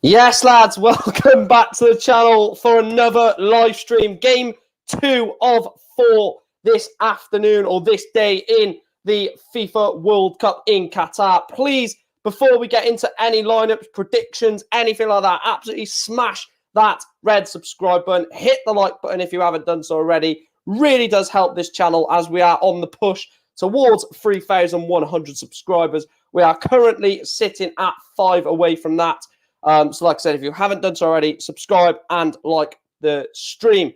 Yes, lads, welcome back to the channel for another live stream. Game 2 of 4 this afternoon or this day in the FIFA World Cup in Qatar. Please, before we get into any lineups, predictions, anything like that, absolutely smash that red subscribe button. Hit the like button if you haven't done so already. Really does help this channel as we are on the push towards 3,100 subscribers. We are currently sitting at 5 away from that. So like I said, if you haven't done so already, subscribe and like the stream.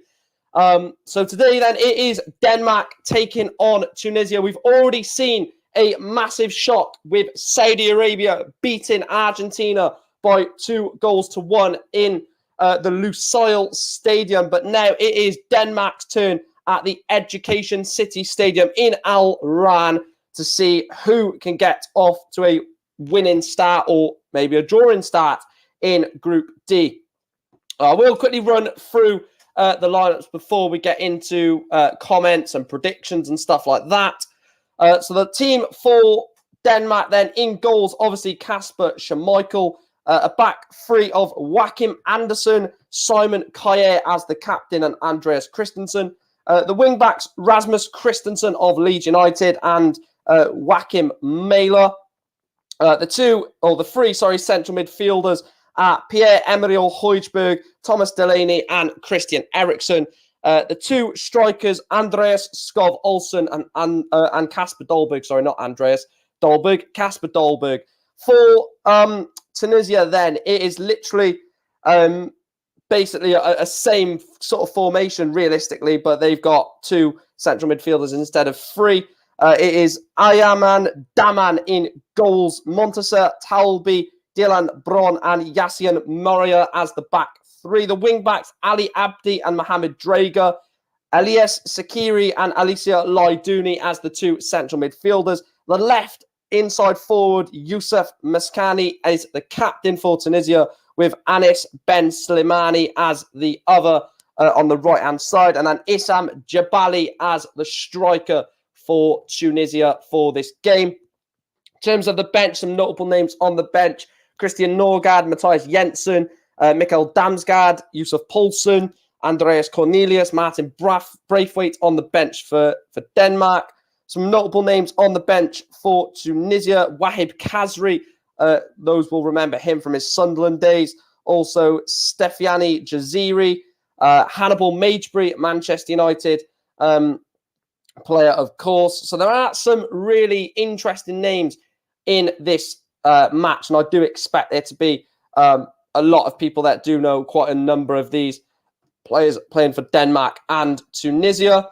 So today then it is Denmark taking on Tunisia. We've already seen a massive shock with Saudi Arabia beating Argentina by 2-1 in the Lusail Stadium. But now it is Denmark's turn at the Education City Stadium in Al Ran to see who can get off to a winning start or maybe a drawing start in Group D. We'll quickly run through the lineups before we get into comments and predictions and stuff like that. So the team for Denmark then in goals, obviously Kasper Schmeichel, a back three of Joachim Andersen, Simon Kjaer as the captain and Andreas Christensen. The wing backs Rasmus Christensen of Leeds United and Joachim Mæhle. The three central midfielders are Pierre-Emerick Højbjerg, Thomas Delaney, and Christian Eriksen. The two strikers, Andreas Skov Olsen and Kasper Dolberg. Sorry, not Andreas Dolberg, Kasper Dolberg. For Tunisia, then, it is literally basically a same sort of formation, realistically, but they've got two central midfielders instead of three. It is Ayaman Daman in goals, Montesa, Talbi, Dylan Bron, and Yassine Moria as the back three. The wing backs, Ali Abdi and Mohamed Drager, Elias Sakiri and Alicia Laidouni as the two central midfielders. The left inside forward, Youssef Maskani is the captain for Tunisia, with Anis Ben Slimani as the other on the right-hand side, and then Issam Jabali as the striker for Tunisia for this game. In terms of the bench, some notable names on the bench: Christian Norgard, Matthias Jensen, Mikkel Damsgaard, Yusuf Poulsen, Andreas Cornelius, Martin Braithwaite on the bench for Denmark. Some notable names on the bench for Tunisia: Wahib Khazri, those will remember him from his Sunderland days. Also, Stefiani Jaziri, Hannibal Magebury, Manchester United player, of course. So there are some really interesting names in this match, and I do expect there to be a lot of people that do know quite a number of these players playing for Denmark and Tunisia.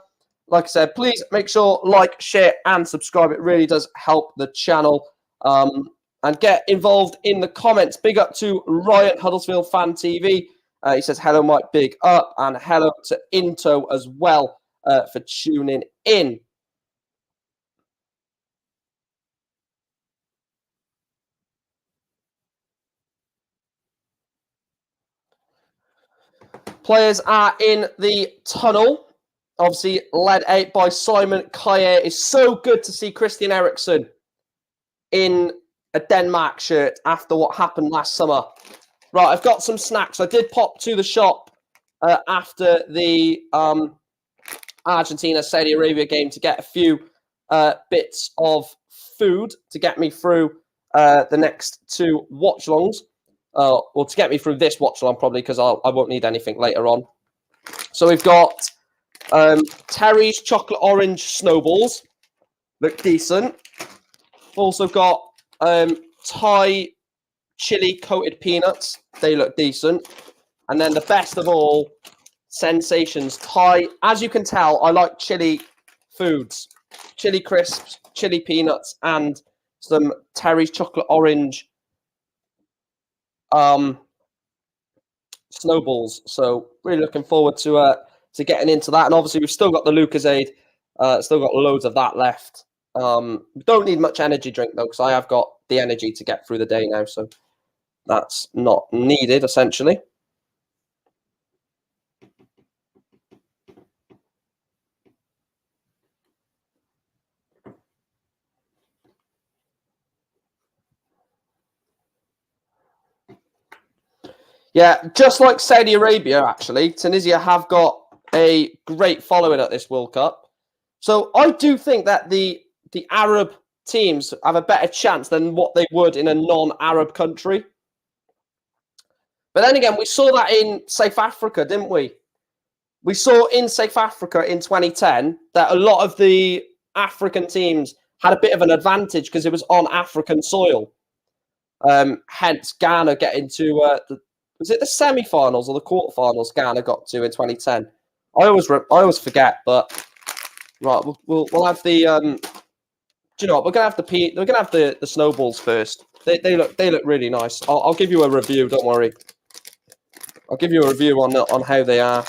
Like I said, please make sure like, share, and subscribe. It really does help the channel. And get involved in the comments. Big up to Ryan, Huddersfield Fan TV. He says, hello, Mike, big up. And hello to Into as well for tuning in. Players are in the tunnel. Obviously, led out by Simon Kjaer. It's so good to see Christian Eriksen in a Denmark shirt after what happened last summer. Right, I've got some snacks. I did pop to the shop after the Argentina-Saudi Arabia game to get a few bits of food to get me through the next two watch-alongs. Or to get me through this watch-along, probably, because I won't need anything later on. So we've got Terry's Chocolate Orange Snowballs. Look decent. Also got Thai chili coated peanuts. They look decent. And then the best of all, Sensations Thai. As you can tell, I like chili foods. Chili crisps, chili peanuts, and some Terry's Chocolate Orange snowballs. So really looking forward to getting into that. And obviously we've still got the Lucozade. Still got loads of that left. Don't need much energy drink though, because I have got the energy to get through the day now, so that's not needed essentially. Yeah, just like Saudi Arabia, actually, Tunisia have got a great following at this World Cup. So I do think that the Arab teams have a better chance than what they would in a non-Arab country. But then again, we saw that in South Africa, didn't we? We saw in South Africa in 2010 that a lot of the African teams had a bit of an advantage because it was on African soil. Hence, Ghana getting to was it the semi-finals or the quarterfinals? Ghana got to in 2010. I always forget, but right, we'll have the do you know what? We're gonna have the snowballs first. They look really nice. I'll give you a review. Don't worry. I'll give you a review on how they are.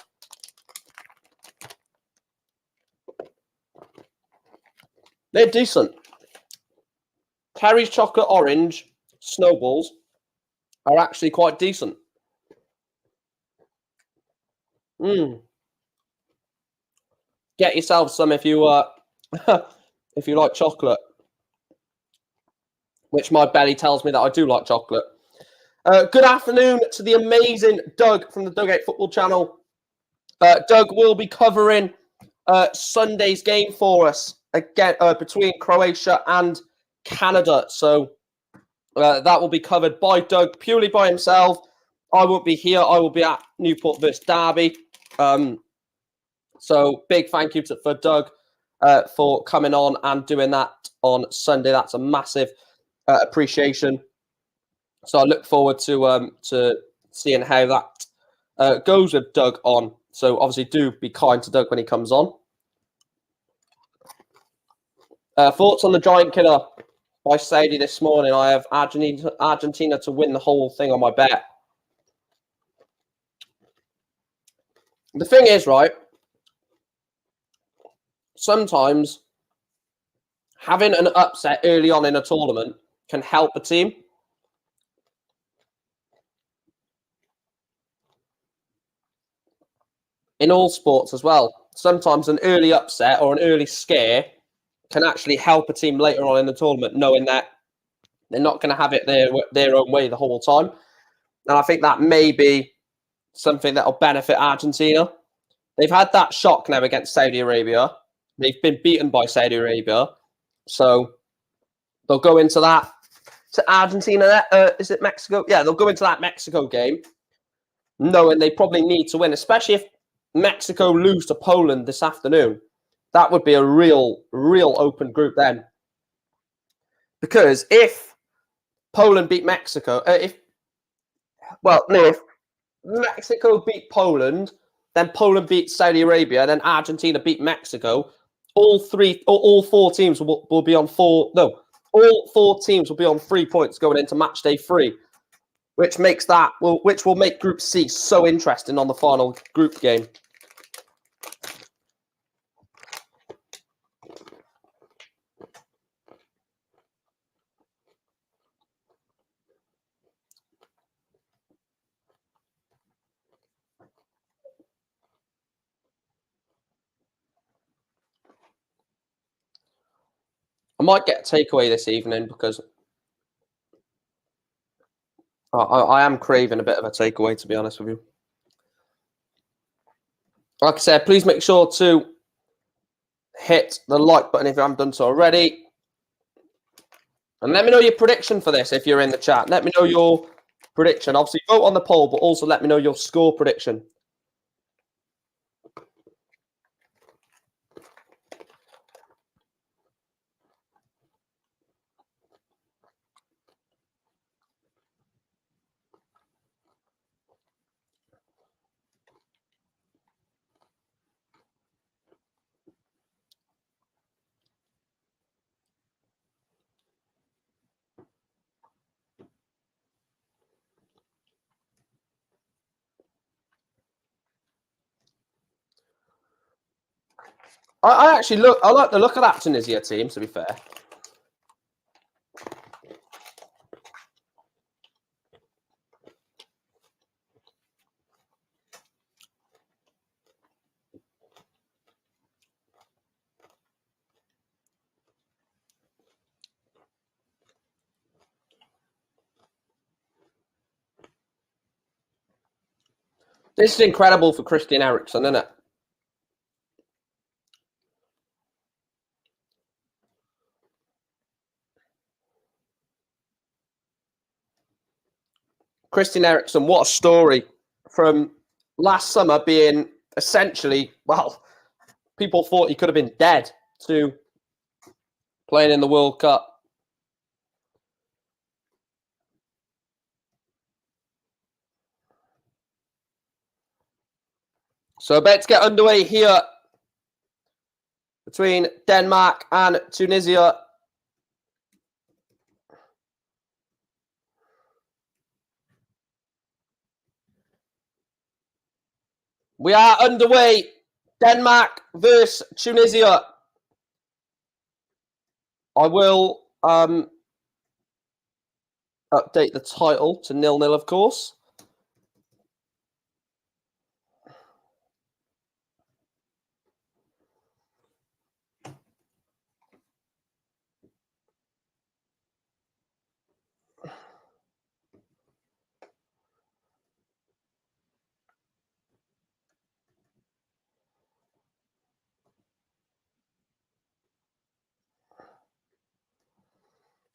They're decent. Terry's chocolate orange snowballs are actually quite decent. Get yourself some if you if you like chocolate, which my belly tells me that I do like chocolate. Good afternoon to the amazing Doug from the Doug 8 Football Channel. Doug will be covering Sunday's game for us again between Croatia and Canada. So that will be covered by Doug purely by himself. I won't be here. I will be at Newport versus Derby. So big thank you for Doug for coming on and doing that on Sunday. That's a massive appreciation. So I look forward to seeing how that goes with Doug on. So obviously do be kind to Doug when he comes on. Thoughts on the Giant Killer by Saudi this morning? I have Argentina to win the whole thing on my bet. The thing is, right, sometimes having an upset early on in a tournament can help a team. In all sports as well. Sometimes an early upset or an early scare can actually help a team later on in the tournament, knowing that they're not going to have it their own way the whole time. And I think that may be something that will benefit Argentina. They've had that shock now against Saudi Arabia. They've been beaten by Saudi Arabia. So they'll go into that to Argentina. Is it Mexico? Yeah, they'll go into that Mexico game knowing they probably need to win, especially if Mexico lose to Poland this afternoon. That would be a real open group then. Because if Poland beat Mexico, if Mexico beat Poland, then Poland beat Saudi Arabia, then Argentina beat Mexico, all four teams will be on all four teams will be on 3 points going into match day 3, which will make Group C so interesting on the final group game. I might get a takeaway this evening because I am craving a bit of a takeaway, to be honest with you. Like I said, please make sure to hit the like button if you haven't done so already. And let me know your prediction for this if you're in the chat. Let me know your prediction. Obviously, vote on the poll, but also let me know your score prediction. I like the look of that Tunisia team, to be fair. This is incredible for Christian Eriksen, isn't it? Christian Eriksen, what a story from last summer being essentially, well, people thought he could have been dead to playing in the World Cup. So about to get underway here between Denmark and Tunisia. We are underway. Denmark versus Tunisia. I will update the title to 0-0, of course.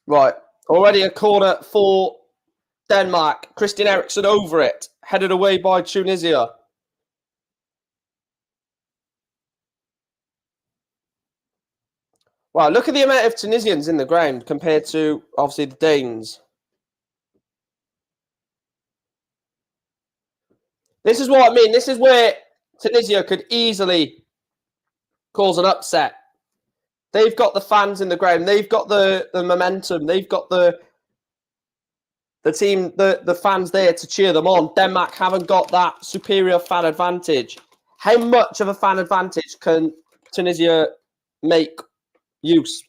Right, already a corner for Denmark. Christian Eriksen over it, headed away by Tunisia. Wow, look at the amount of Tunisians in the ground compared to, obviously, the Danes. This is what I mean. This is where Tunisia could easily cause an upset. They've got the fans in the ground. They've got the momentum. They've got the team, the fans there to cheer them on. Denmark haven't got that superior fan advantage. How much of a fan advantage can Tunisia make use?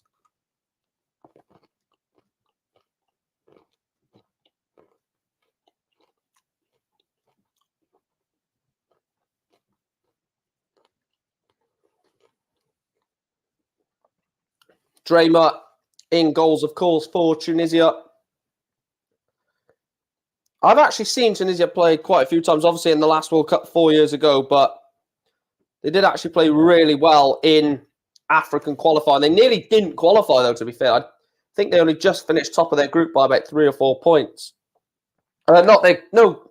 Draymond in goals, of course, for Tunisia. I've actually seen Tunisia play quite a few times, obviously in the last World Cup 4 years ago, but they did actually play really well in African qualifying. They nearly didn't qualify, though, to be fair. I think they only just finished top of their group by about 3 or 4 points. Was it? No,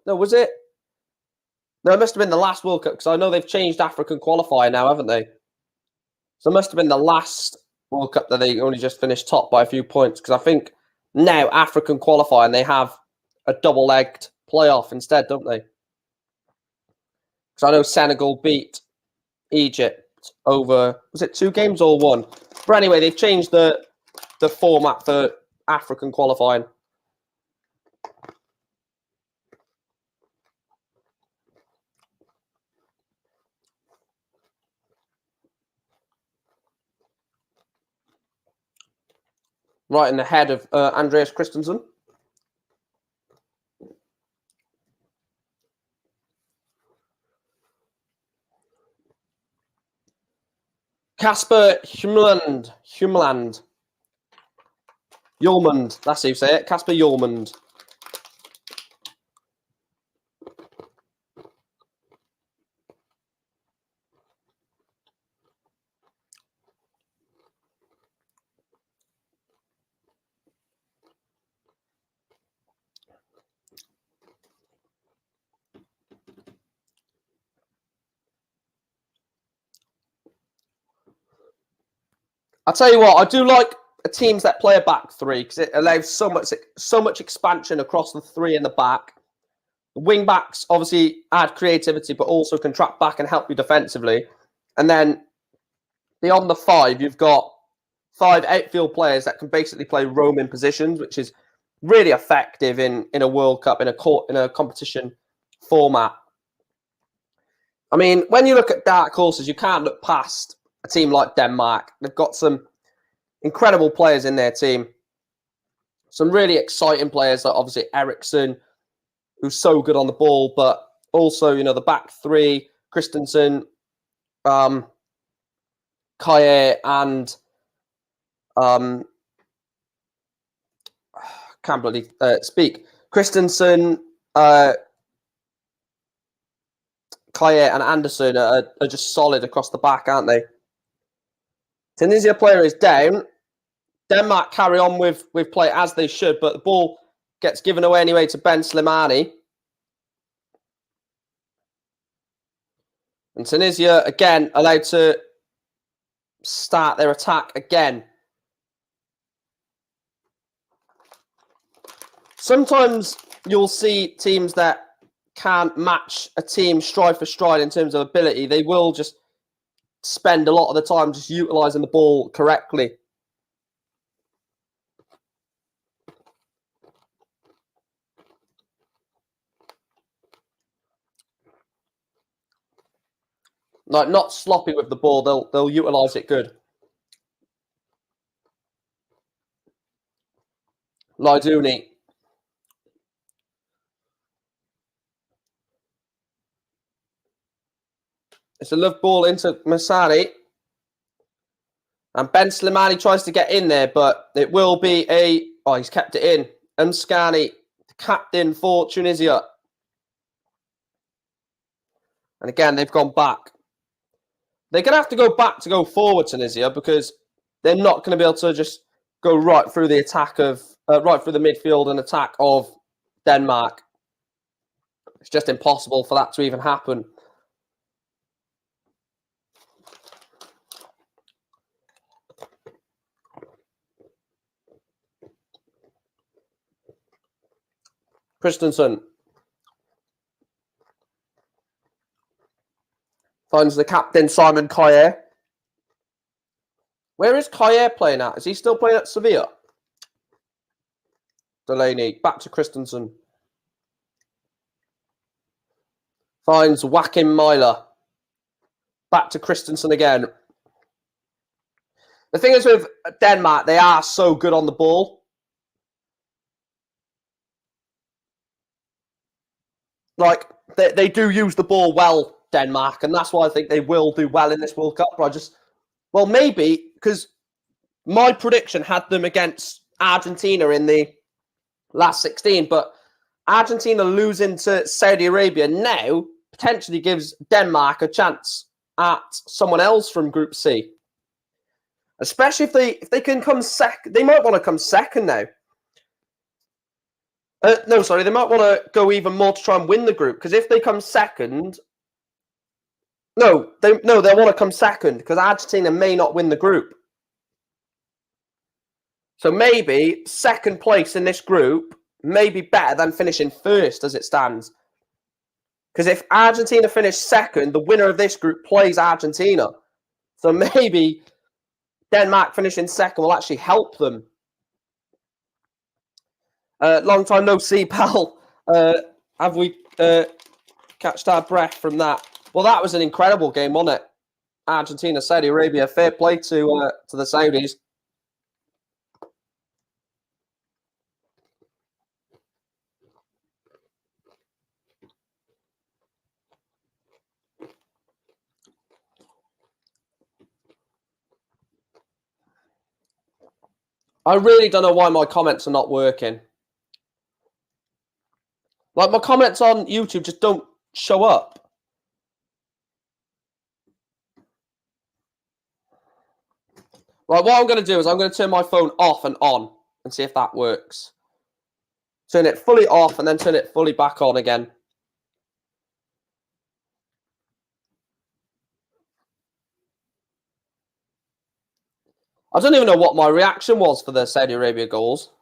it must have been the last World Cup, because I know they've changed African qualifier now, haven't they? So it must have been the last World Cup that they only just finished top by a few points, because I think now African qualifying, they have a double-legged playoff instead, don't they? Because I know Senegal beat Egypt over, was it 2 games or 1? But anyway, they've changed the format for African qualifying. Right in the head of Andreas Christensen. Kasper Hjulmand. Hjulmand, that's how you say it. Kasper Hjulmand. I'll tell you what, I do like teams that play a back three because it allows so much expansion across the three in the back. The wing backs obviously add creativity, but also can track back and help you defensively. And then beyond the 5, you've got 5 outfield players that can basically play roaming positions, which is really effective in a World Cup, in a competition format. I mean, when you look at dark horses, you can't look past a team like Denmark. They've got some incredible players in their team. Some really exciting players, like obviously Eriksen, who's so good on the ball, but also, the back 3, Christensen, Kaye, and can't really speak. Christensen, Kaya and Anderson are just solid across the back, aren't they? Tunisia player is down. Denmark carry on with play as they should, but the ball gets given away anyway to Ben Slimani. And Tunisia, again, allowed to start their attack again. Sometimes you'll see teams that can't match a team stride for stride in terms of ability. They will just spend a lot of the time just utilising the ball correctly. Like, not sloppy with the ball. They'll utilise it good. Lyduni. It's a love ball into Masari. And Ben Slimani tries to get in there, but it will be a... Oh, he's kept it in. Mskani, the captain for Tunisia. And again, they've gone back. They're going to have to go back to go forward, Tunisia, because they're not going to be able to just go right through the attack of... right through the midfield and attack of Denmark. It's just impossible for that to even happen. Christensen finds the captain, Simon Kaya. Where is Kaya playing at? Is he still playing at Sevilla? Delaney, back to Christensen. Finds Joachim Myler. Back to Christensen again. The thing is with Denmark, they are so good on the ball. Like, they do use the ball well, Denmark, and that's why I think they will do well in this World Cup. But well, maybe, because my prediction had them against Argentina in the last 16, but Argentina losing to Saudi Arabia now potentially gives Denmark a chance at someone else from Group C. Especially if they can come second. They might want to come second now. No, sorry, they might want to go even more to try and win the group, because if they come second... they'll want to come second, because Argentina may not win the group. So maybe second place in this group may be better than finishing first as it stands. Because if Argentina finish second, the winner of this group plays Argentina. So maybe Denmark finishing second will actually help them. Long time no see, pal. Have we catched our breath from that? Well, that was an incredible game, wasn't it? Argentina, Saudi Arabia. Fair play to the Saudis. I really don't know why my comments are not working. Like, my comments on YouTube just don't show up. Right, what I'm going to do is I'm going to turn my phone off and on and see if that works. Turn it fully off and then turn it fully back on again. I don't even know what my reaction was for the Saudi Arabia goals,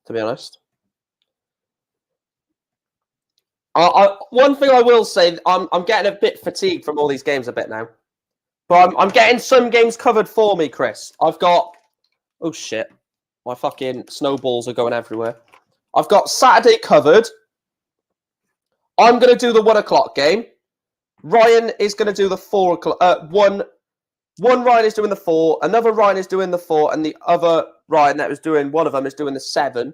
to be honest. One thing I will say, I'm getting a bit fatigued from all these games a bit now. But I'm getting some games covered for me, Chris. I've got... Oh, shit. My fucking snowballs are going everywhere. I've got Saturday covered. I'm going to do the 1 o'clock game. Ryan is going to do the 4 o'clock... One Ryan is doing the 4. Another Ryan is doing the 4. And the other Ryan that was doing... One of them is doing the 7.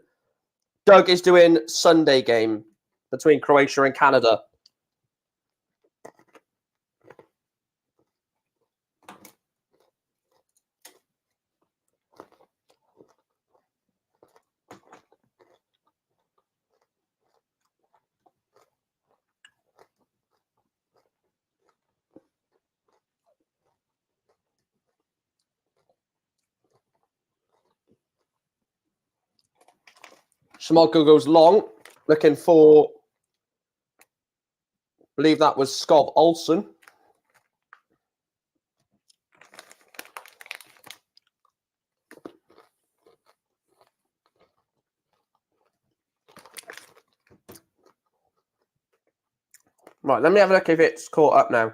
Doug is doing Sunday game between Croatia and Canada. Schmodko goes long, looking for, I believe that was Skov Olsen. Right, let me have a look if it's caught up now.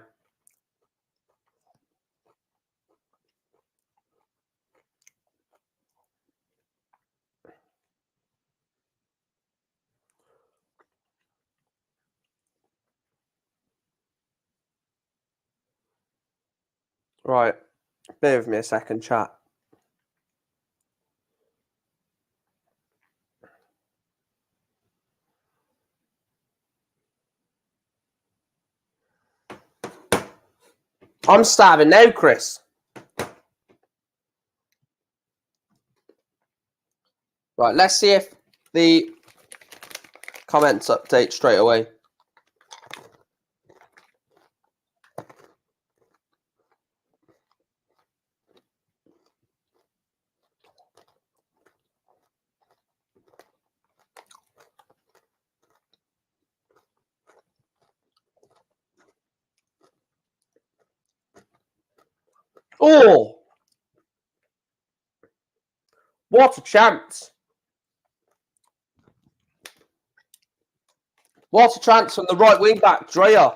Right, bear with me a second, chat. I'm starving now, Chris. Right, let's see if the comments update straight away. Oh! What a chance. What a chance from the right wing back, Dreyer.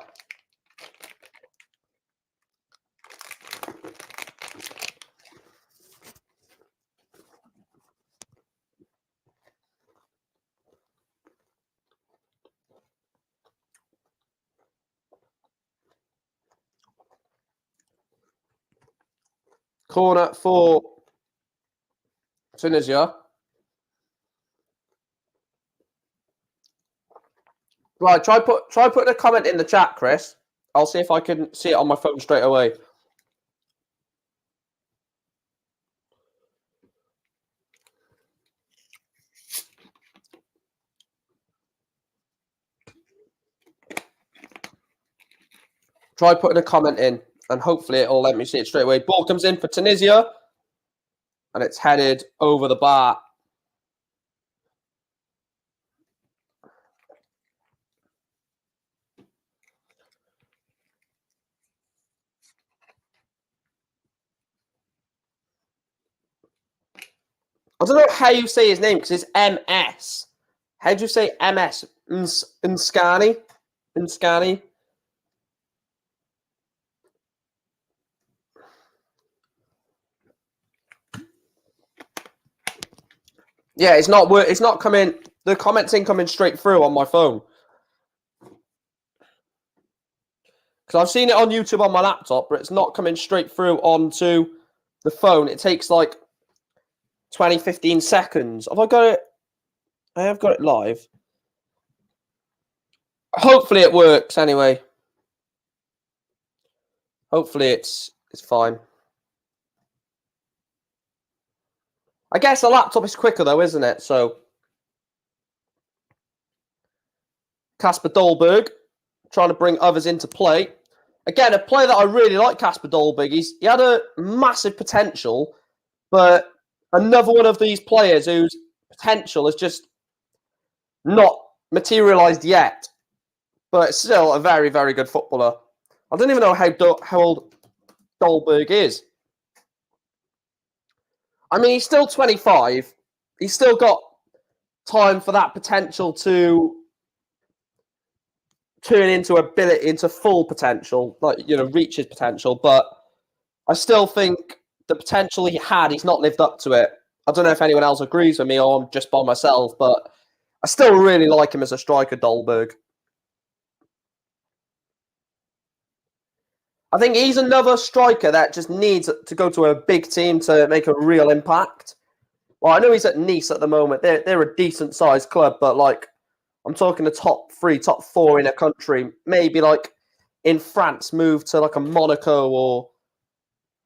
Corner for Tunisia. Right, try putting a comment in the chat, Chris. I'll see if I can see it on my phone straight away. Try putting a comment in, and hopefully it'll let me see it straight away. Ball comes in for Tunisia, and it's headed over the bar. I don't know how you say his name because it's MS. How do you say MS? Nskani? Nskani? Yeah, it's not coming. The comments ain't coming straight through on my phone. Because I've seen it on YouTube on my laptop, but it's not coming straight through onto the phone. It takes like 20, 15 seconds. Have I got it? I have got it live. Hopefully it works anyway. Hopefully it's fine. I guess a laptop is quicker though, isn't it? So Kasper Dolberg trying to bring others into play. Again, a player that I really like, Kasper Dolberg. He had a massive potential, but another one of these players whose potential is just not materialised yet, but still a very, very good footballer. I don't even know how old Dolberg is. I mean, he's still 25. He's still got time for that potential to turn into full potential, like, you know, reach his potential. But I still think the potential he had, he's not lived up to it. I don't know if anyone else agrees with me or I'm just by myself, but I still really like him as a striker, Dolberg. I think he's another striker that just needs to go to a big team to make a real impact. Well, I know he's at Nice at the moment. They're a decent sized club, but like, I'm talking the top 3, top 4 in a country. Maybe like in France, move to like a Monaco or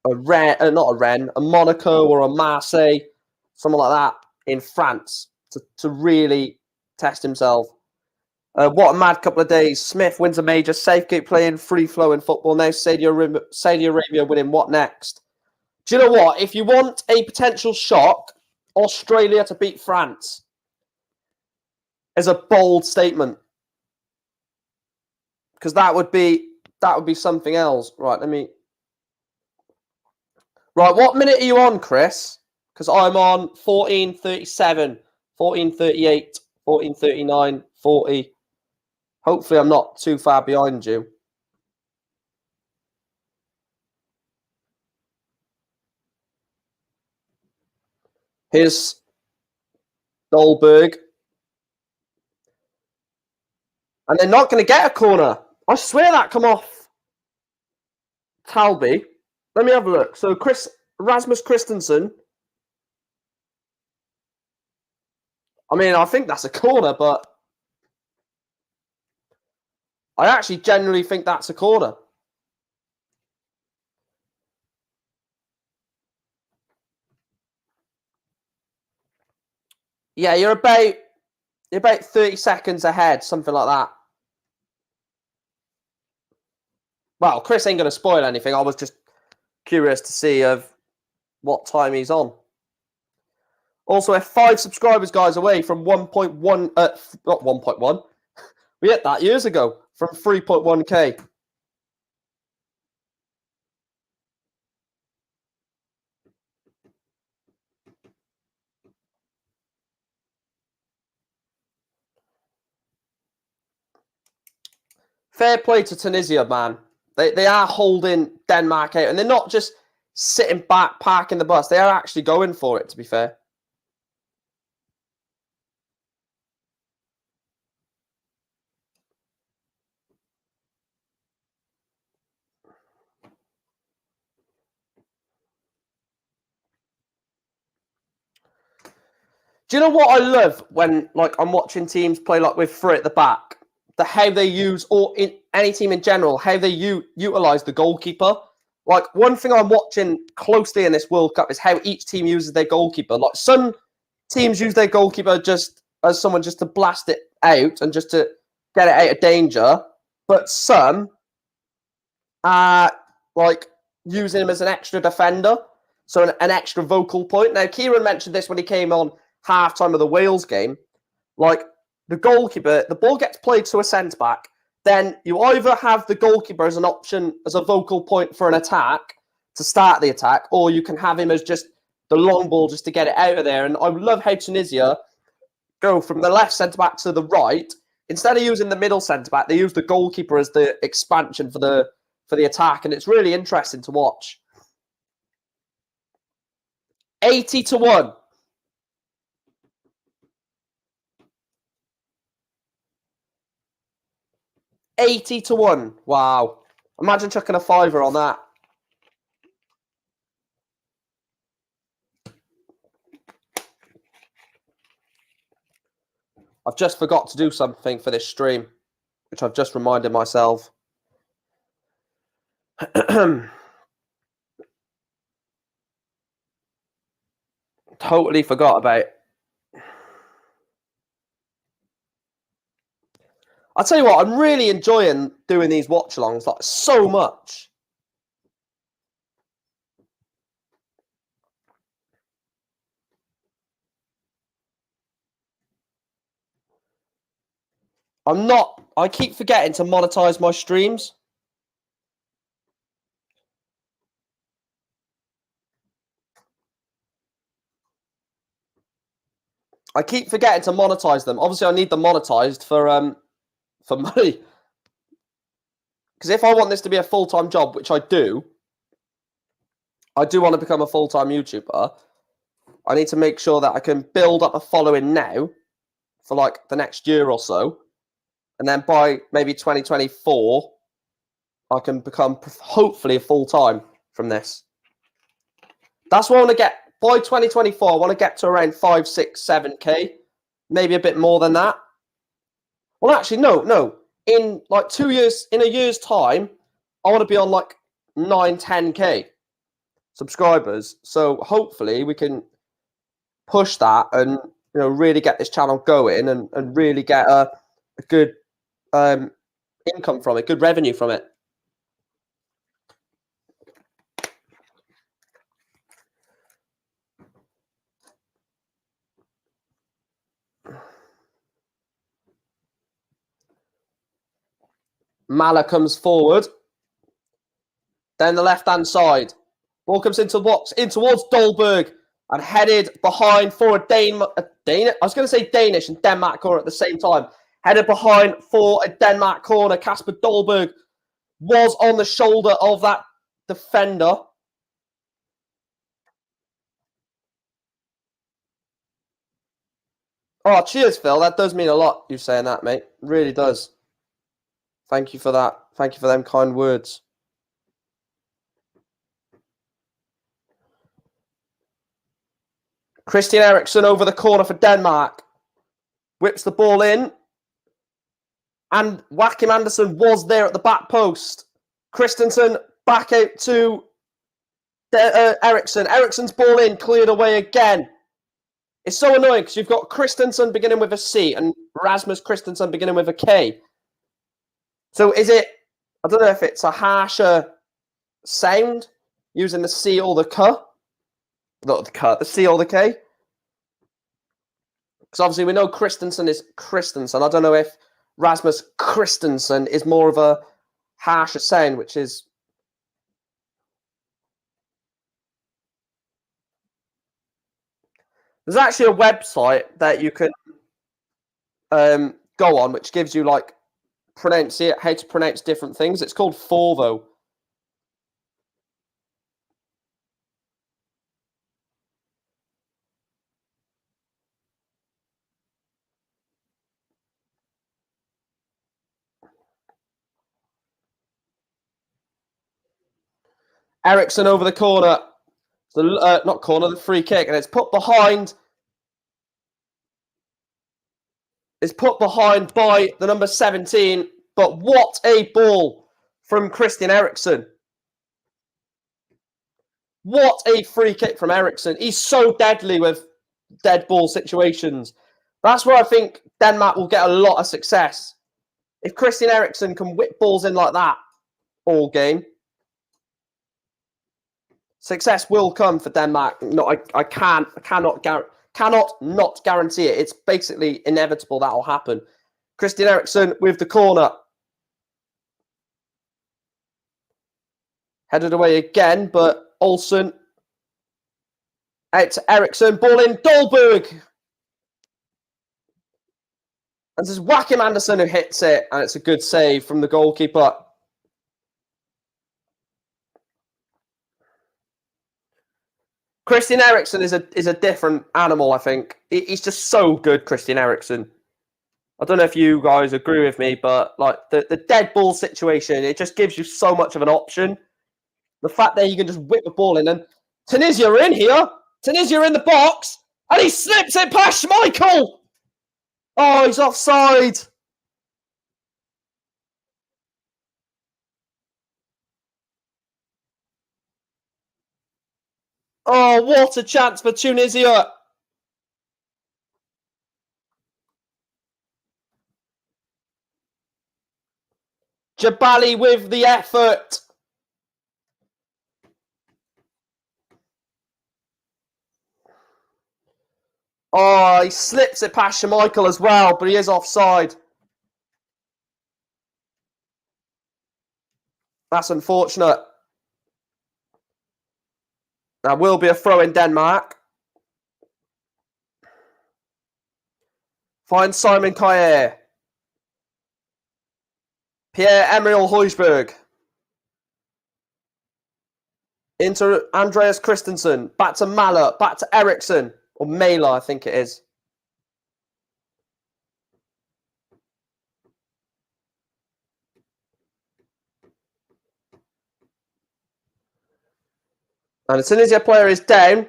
a Monaco or a Marseille, something like that in France to really test himself. What a mad couple of days. Smith wins a major. Southgate playing free-flowing football. Now Saudi Arabia winning. What next? Do you know what? If you want a potential shock, Australia to beat France. is a bold statement. Because that would be something else. Right, let me... Right, what minute are you on, Chris? Because I'm on 14:37, 14:38, 14:39, 40. Hopefully I'm not too far behind you. Here's Dolberg. And they're not going to get a corner. I swear that come off Talby. Let me have a look. So Rasmus Christensen. I mean, I think that's a corner, but I actually genuinely think that's a corner. Yeah, you're about 30 seconds ahead, something like that. Well, Chris ain't going to spoil anything. I was just curious to see of what time he's on. Also, we're 5 subscribers, guys, away from 1.1. Not 1.1. We hit that years ago from 3.1k. Fair play to Tunisia, man. They are holding Denmark out, and they're not just sitting back, parking the bus. They are actually going for it, to be fair. Do you know what I love when I'm watching teams play with Frustrate at the back? How they use, or in any team in general, how they utilize the goalkeeper. One thing I'm watching closely in this World Cup is how each team uses their goalkeeper. Some teams use their goalkeeper just as someone just to blast it out and just to get it out of danger, but some are using him as an extra defender, so an extra vocal point. Now, Kieran mentioned this when he came on halftime of the Wales game. The goalkeeper, the ball gets played to a centre back, then you either have the goalkeeper as an option, as a vocal point for an attack to start the attack, or you can have him as just the long ball just to get it out of there. And I love how Tunisia go from the left centre back to the right. Instead of using the middle centre back, they use the goalkeeper as the expansion for the attack, and it's really interesting to watch. 80-1. $80-1. Wow. Imagine chucking a fiver on that. I've just forgot to do something for this stream, which I've just reminded myself. Totally forgot about it. I'll tell you what, I'm really enjoying doing these watch-alongs, so much. I keep forgetting to monetize my streams. I keep forgetting to monetize them. Obviously, I need them monetized for money. Because if I want this to be a full-time job, which I do want to become a full-time YouTuber, I need to make sure that I can build up a following now for the next year or so. And then by maybe 2024, I can become hopefully full-time from this. That's what I want to get. By 2024, I want to get to around 5, 6, 7k. Maybe a bit more than that. Well, actually, no. In a year's time, I want to be on 9, 10k subscribers. So hopefully we can push that and really get this channel going and really get a good income from it, good revenue from it. Mala comes forward. Then the left-hand side. Ball comes in towards Dolberg and headed behind for a I was going to say Danish and Denmark corner at the same time. Headed behind for a Denmark corner. Kasper Dolberg was on the shoulder of that defender. Oh, cheers, Phil. That does mean a lot, you saying that, mate. It really does. Thank you for that. Thank you for them kind words. Christian Eriksen over the corner for Denmark. Whips the ball in. And Joachim Andersen was there at the back post. Christensen back out to Eriksen. Eriksen's ball in, cleared away again. It's so annoying because you've got Christensen beginning with a C and Rasmus Christensen beginning with a K. So is it, I don't know if it's a harsher sound using the C or the K. Not the K, the C or the K. Because obviously we know Christensen is Christensen. I don't know if Rasmus Christensen is more of a harsher sound, which is... There's actually a website that you can go on, which gives you like how to pronounce different things. It's called Forvo. Eriksen over the corner. Not corner, the free kick, and it's put behind. It's put behind by the number 17. But what a ball from Christian Eriksen. What a free kick from Eriksen. He's so deadly with dead ball situations. That's where I think Denmark will get a lot of success. If Christian Eriksen can whip balls in like that all game, success will come for Denmark. No, I cannot not guarantee it. It's basically inevitable that'll happen. Christian Eriksen with the corner. Headed away again, but Olsen out to Eriksen. Ball in, Dolberg. And this is Joachim Andersen who hits it, and it's a good save from the goalkeeper. Christian Eriksen is a different animal, I think. He's just so good, Christian Eriksen. I don't know if you guys agree with me, but like the dead ball situation, it just gives you so much of an option. The fact that you can just whip the ball in, and Tunisia are in here. Tunisia are in the box, and he slips it past Schmeichel. Oh, he's offside. Oh, what a chance for Tunisia. Jabali with the effort. Oh, he slips it past Schmeichel as well, but he is offside. That's unfortunate. There will be a throw in Denmark. Finds Simon Kjaer. Pierre-Emil Højbjerg. Into Andreas Christensen. Back to Mala. Back to Eriksen. Or Mela, I think it is. And the Tunisia player is down.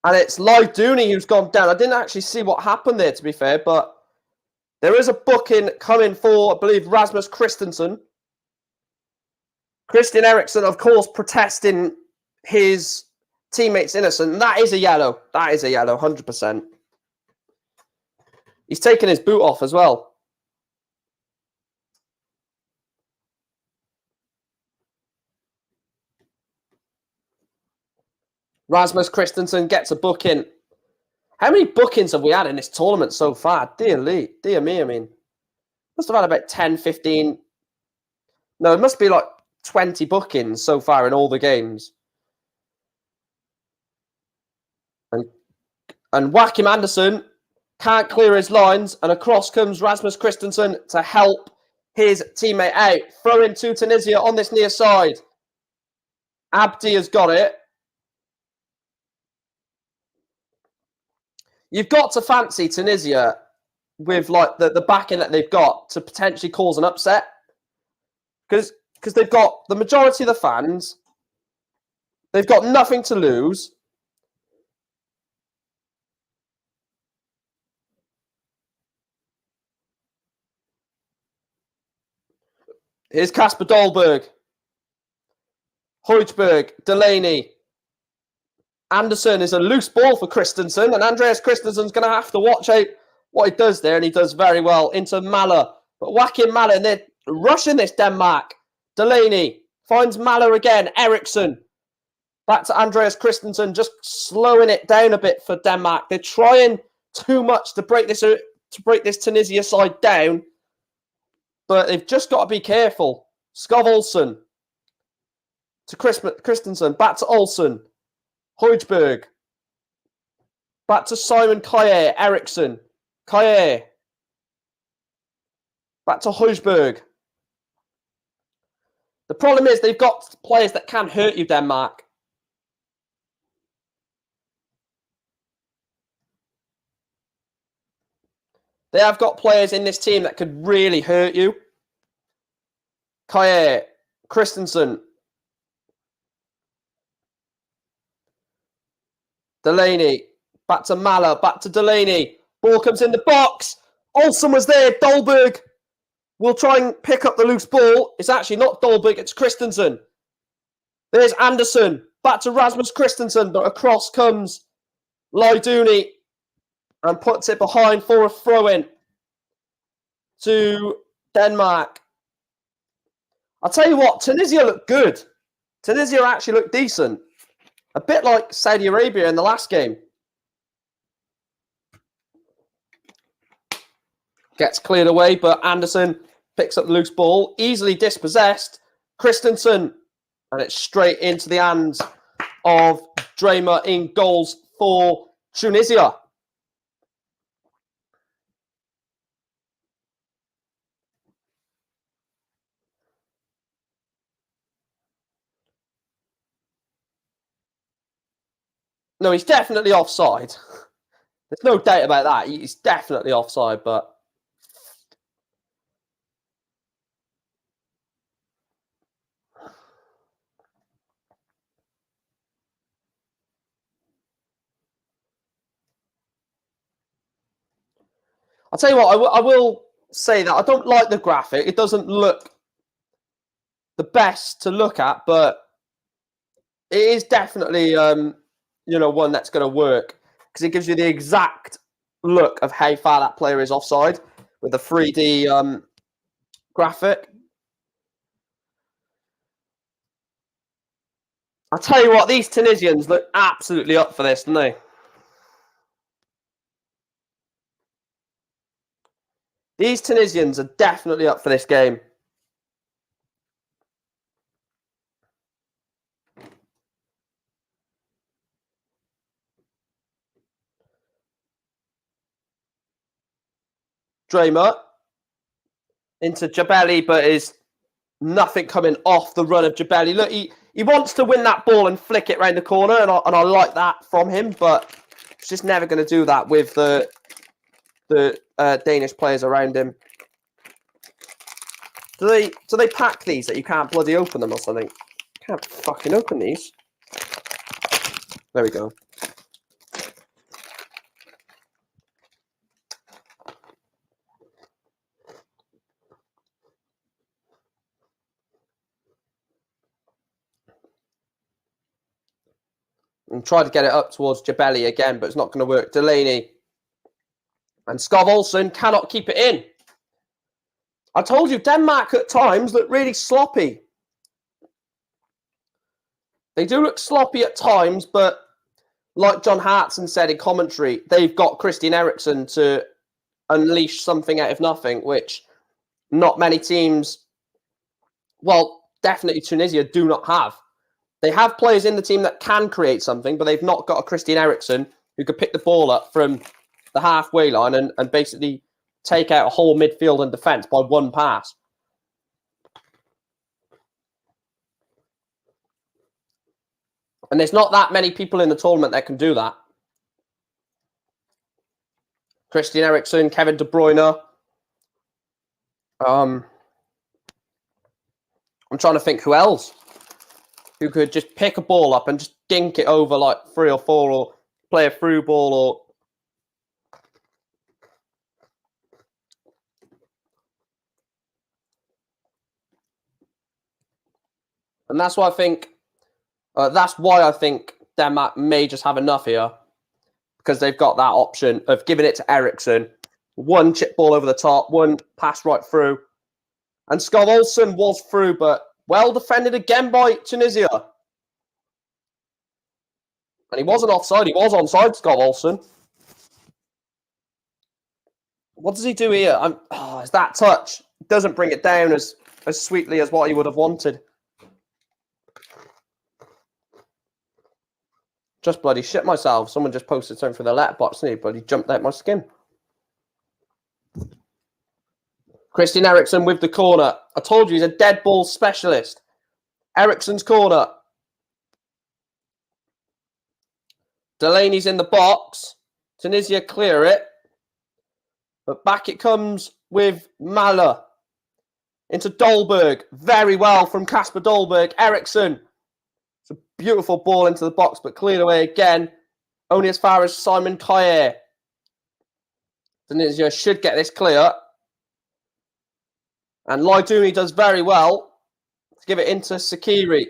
And it's Lloyd Dooney who's gone down. I didn't actually see what happened there, to be fair, but there is a booking coming for, I believe, Rasmus Christensen. Christian Eriksen, of course, protesting his teammates' innocence. And that is a yellow. That is a yellow, 100%. He's taken his boot off as well. Rasmus Christensen gets a booking. How many bookings have we had in this tournament so far? Dear me, I mean. Must have had about 10, 15. No, it must be like 20 bookings so far in all the games. And Joachim Andersen can't clear his lines, and across comes Rasmus Christensen to help his teammate out. Throw in to Tunisia on this near side. Abdi has got it. You've got to fancy Tunisia with like the backing that they've got to potentially cause an upset. Because they've got the majority of the fans. They've got nothing to lose. Here's Kasper Dolberg. Højbjerg, Delaney. Andersen is a loose ball for Christensen, and Andreas Christensen's going to have to watch out what he does there, and he does very well into Mahler. But Joachim Mahler, and they're rushing this Denmark. Delaney finds Mahler again. Eriksson. Back to Andreas Christensen, just slowing it down a bit for Denmark. They're trying too much to break this Tunisia side down, but they've just got to be careful. Skov Olsen to Christensen, back to Olsen. Højbjerg. Back to Simon Kjaer. Eriksson. Kjaer. Back to Højbjerg. The problem is they've got players that can hurt you, Denmark. They have got players in this team that could really hurt you. Kjaer. Christensen. Delaney, back to Mahler, back to Delaney. Ball comes in the box. Olsen was there. Dolberg will try and pick up the loose ball. It's actually not Dolberg, it's Christensen. There's Andersen, back to Rasmus Christensen, but across comes Leiduni and puts it behind for a throw-in to Denmark. I'll tell you what, Tunisia looked good. Tunisia actually looked decent. A bit like Saudi Arabia in the last game. Gets cleared away, but Andersen picks up the loose ball. Easily dispossessed. Christensen. And it's straight into the hands of Dramer in goals for Tunisia. No, he's definitely offside. There's no doubt about that. He's definitely offside, but... I'll tell you what, I will say that I don't like the graphic. It doesn't look the best to look at, but it is definitely... one that's going to work because it gives you the exact look of how far that player is offside with the 3D graphic. I'll tell you what, these Tunisians look absolutely up for this, don't they? These Tunisians are definitely up for this game. Dramer into Jabelli, but is nothing coming off the run of Jabelli. Look, he wants to win that ball and flick it around the corner, and I like that from him, but he's just never going to do that with the Danish players around him. Do they pack these that you can't bloody open them or something? Can't fucking open these. There we go. And try to get it up towards Jabelli again, but it's not going to work. Delaney and Skov Olsen cannot keep it in. I told you, Denmark at times look really sloppy. They do look sloppy at times, but like John Hartson said in commentary, they've got Christian Eriksen to unleash something out of nothing, which not many teams, well, definitely Tunisia, do not have. They have players in the team that can create something, but they've not got a Christian Eriksen who could pick the ball up from the halfway line and basically take out a whole midfield and defence by one pass. And there's not that many people in the tournament that can do that. Christian Eriksen, Kevin De Bruyne. I'm trying to think who else who could just pick a ball up and just dink it over like 3 or 4 or play a through ball or... And that's why I think Denmark may just have enough here, because they've got that option of giving it to Eriksen, one chip ball over the top, one pass right through. And Skov Olsen was through, but well defended again by Tunisia. And he wasn't offside, he was onside, Skov Olsen. What does he do here? It's that touch. Doesn't bring it down as sweetly as what he would have wanted. Just bloody shit myself. Someone just posted something for the letterbox and he bloody jumped out my skin. Christian Eriksen with the corner. I told you he's a dead ball specialist. Eriksen's corner. Delaney's in the box. Tunisia clear it. But back it comes with Mala. Into Dolberg. Very well from Kasper Dolberg. Eriksen. It's a beautiful ball into the box, but cleared away again. Only as far as Simon Kjaer. Tunisia should get this clear. And Laidouni does very well to give it into Sakiri.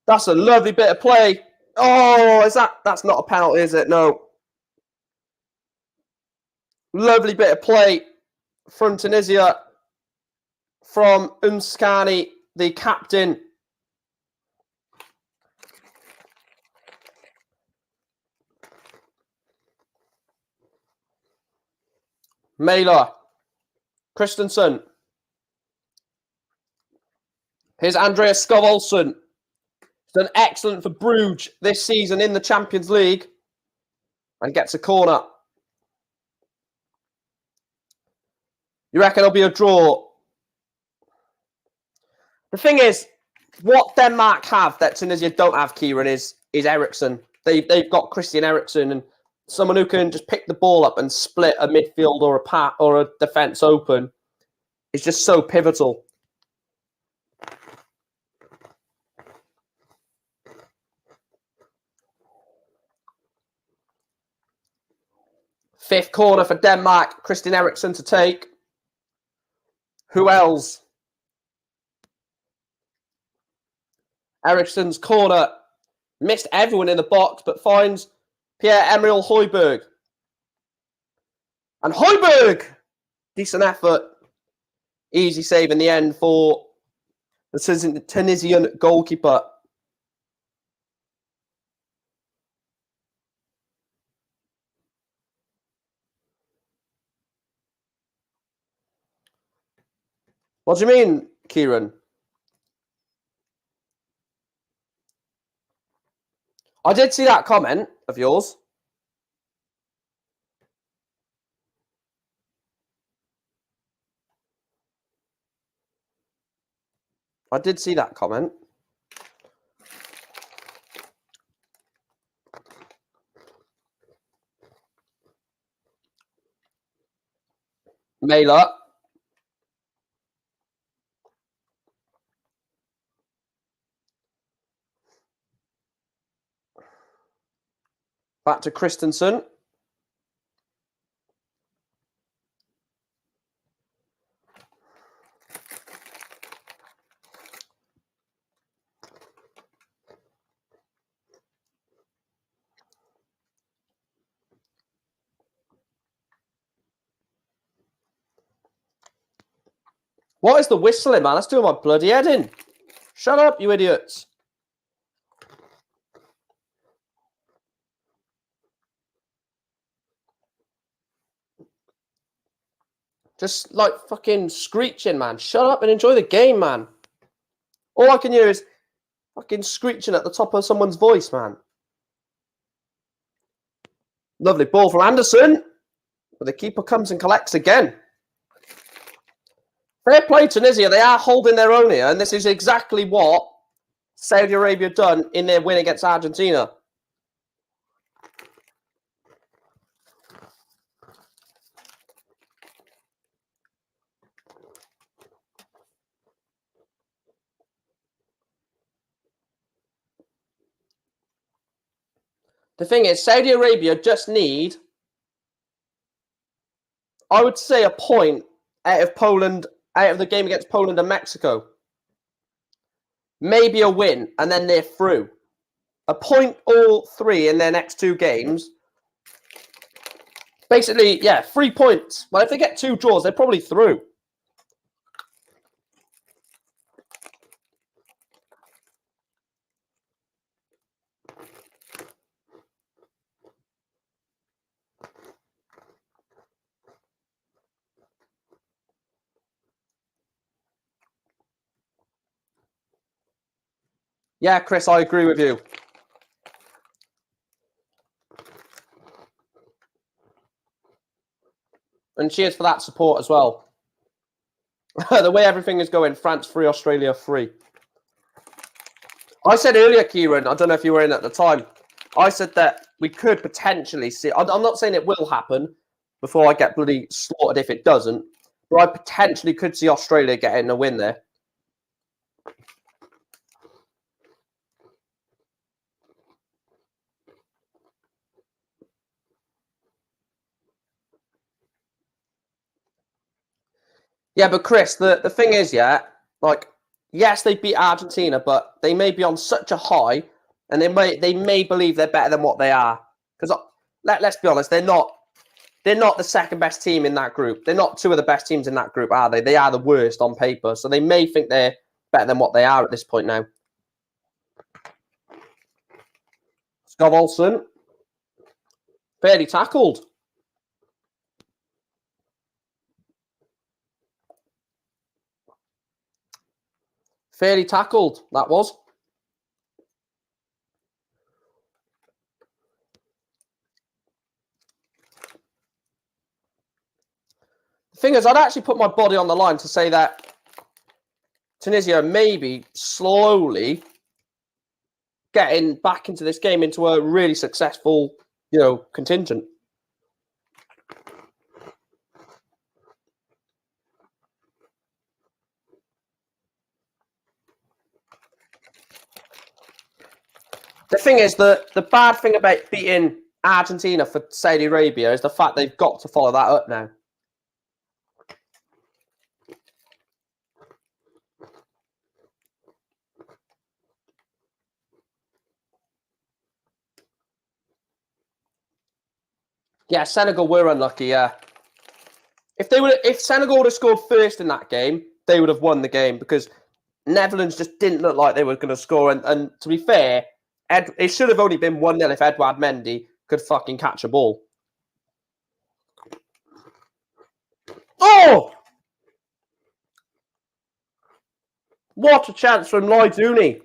That's a lovely bit of play. Oh, that's not a penalty, is it? No. Lovely bit of play from Tunisia, from Umskani, the captain. Mæhle, Christensen. Here's Andreas Skov Olsen. He's done excellent for Bruges this season in the Champions League. And gets a corner. You reckon it'll be a draw? The thing is, what Denmark have that Tunisia don't have, Kieran, is Eriksen. They've got Christian Eriksen and someone who can just pick the ball up and split a midfield or a defence open. It's just so pivotal. Fifth corner for Denmark. Christian Eriksen to take. Who else? Eriksen's corner. Missed everyone in the box, but finds Pierre-Emile Højbjerg. And Højbjerg! Decent effort. Easy save in the end for the Tunisian goalkeeper. What do you mean, Kieran? I did see that comment of yours. I did see that comment. Mæhle. Back to Christensen. What is the whistling, man? That's doing my bloody head in. Shut up, you idiots. Just like fucking screeching, man. Shut up and enjoy the game, man. All I can hear is fucking screeching at the top of someone's voice, man. Lovely ball from Anderson. But the keeper comes and collects again. Fair play, Tunisia. They are holding their own here, and this is exactly what Saudi Arabia done in their win against Argentina. The thing is, Saudi Arabia just need, I would say, a point out of Poland, out of the game against Poland and Mexico. Maybe a win, and then they're through. A point or 3 in their next 2 games. Basically, yeah, 3 points. Well, if they get 2 draws, they're probably through. Yeah, Chris, I agree with you. And cheers for that support as well. The way everything is going, France 3, Australia 3. I said earlier, Kieran, I don't know if you were in at the time, I said that we could potentially see, I'm not saying it will happen before I get bloody slaughtered if it doesn't, but I potentially could see Australia getting a win there. Yeah, but Chris, the thing is, yeah, like, yes, they beat Argentina, but they may be on such a high, and they may believe they're better than what they are. Because let's be honest, they're not the second best team in that group. They're not 2 of the best teams in that group, are they? They are the worst on paper, so they may think they're better than what they are at this point now. Scott Olsen, fairly tackled. Fairly tackled, that was. The thing is, I'd actually put my body on the line to say that Tunisia maybe slowly getting back into this game into a really successful, contingent. The thing is, the bad thing about beating Argentina for Saudi Arabia is the fact they've got to follow that up now. Yeah, Senegal were unlucky, yeah. If Senegal would have scored first in that game, they would have won the game because Netherlands just didn't look like they were going to score. And to be fair, it should have only been 1-0 if Edouard Mendy could fucking catch a ball. Oh! What a chance from Lloyd Dooney.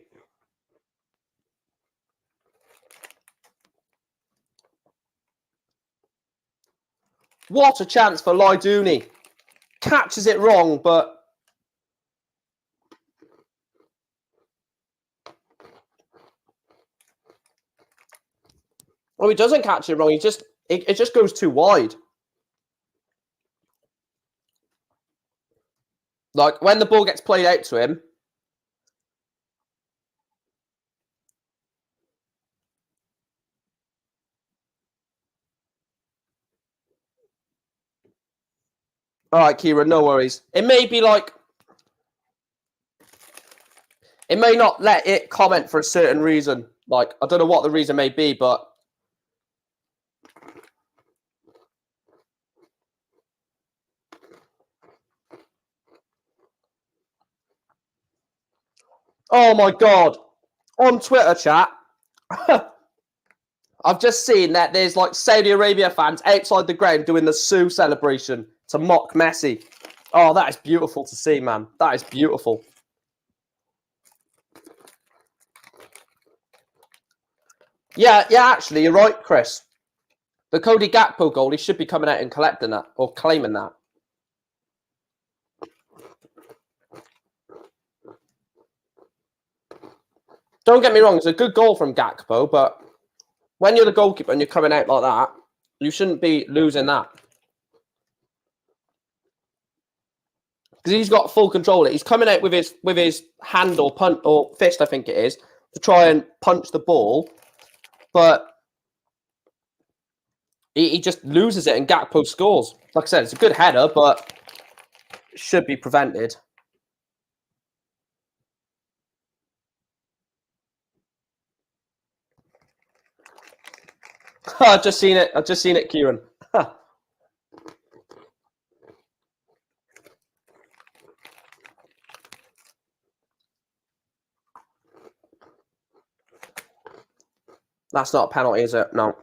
What a chance for Lloyd Dooney. Catches it wrong, but... Well, he doesn't catch it wrong. It just goes too wide. Like, when the ball gets played out to him... All right, Kira, no worries. It may be like... It may not let it comment for a certain reason. Like, I don't know what the reason may be, but... Oh, my God. On Twitter, chat, I've just seen that there's, like, Saudi Arabia fans outside the ground doing the Sue celebration to mock Messi. Oh, that is beautiful to see, man. That is beautiful. Yeah, actually, you're right, Chris. The Cody Gakpo goal, he should be coming out and collecting that, or claiming that. Don't get me wrong, it's a good goal from Gakpo, but when you're the goalkeeper and you're coming out like that, you shouldn't be losing that. Because he's got full control. He's coming out with his hand or punt or fist, I think it is, to try and punch the ball, but he just loses it and Gakpo scores. Like I said, it's a good header, but it should be prevented. I've just seen it, Kieran. That's not a penalty, is it? No.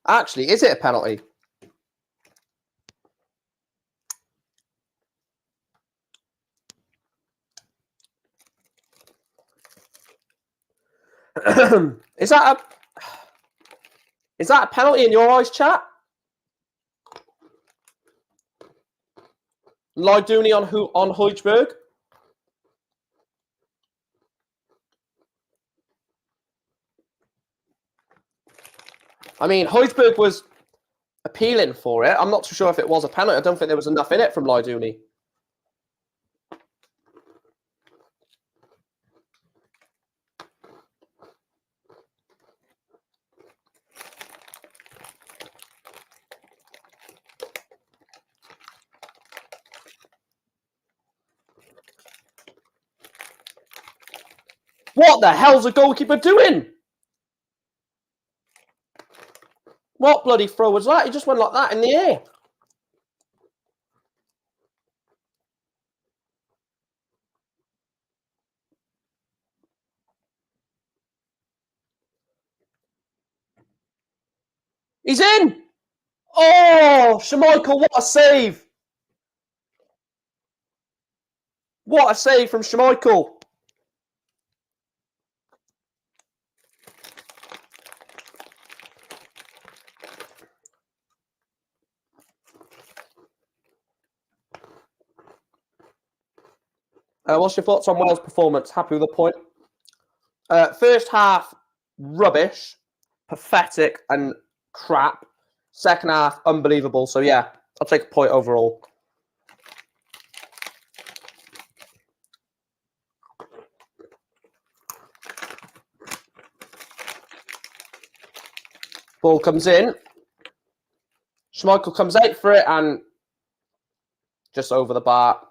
Actually, is it a penalty? Is that a penalty in your eyes, chat? Lyduni on Højbjerg? I mean, Højbjerg was appealing for it. I'm not too sure if it was a penalty. I don't think there was enough in it from Lyduni. What the hell's a goalkeeper doing? What bloody throw was that? He just went like that in the air. He's in! Oh, Schmeichel, what a save! What a save from Schmeichel. What's your thoughts on Wales' performance? Happy with the point? First half, rubbish, pathetic and crap. Second half, unbelievable. So, yeah, I'll take a point overall. Ball comes in. Schmeichel comes out for it and just over the bar.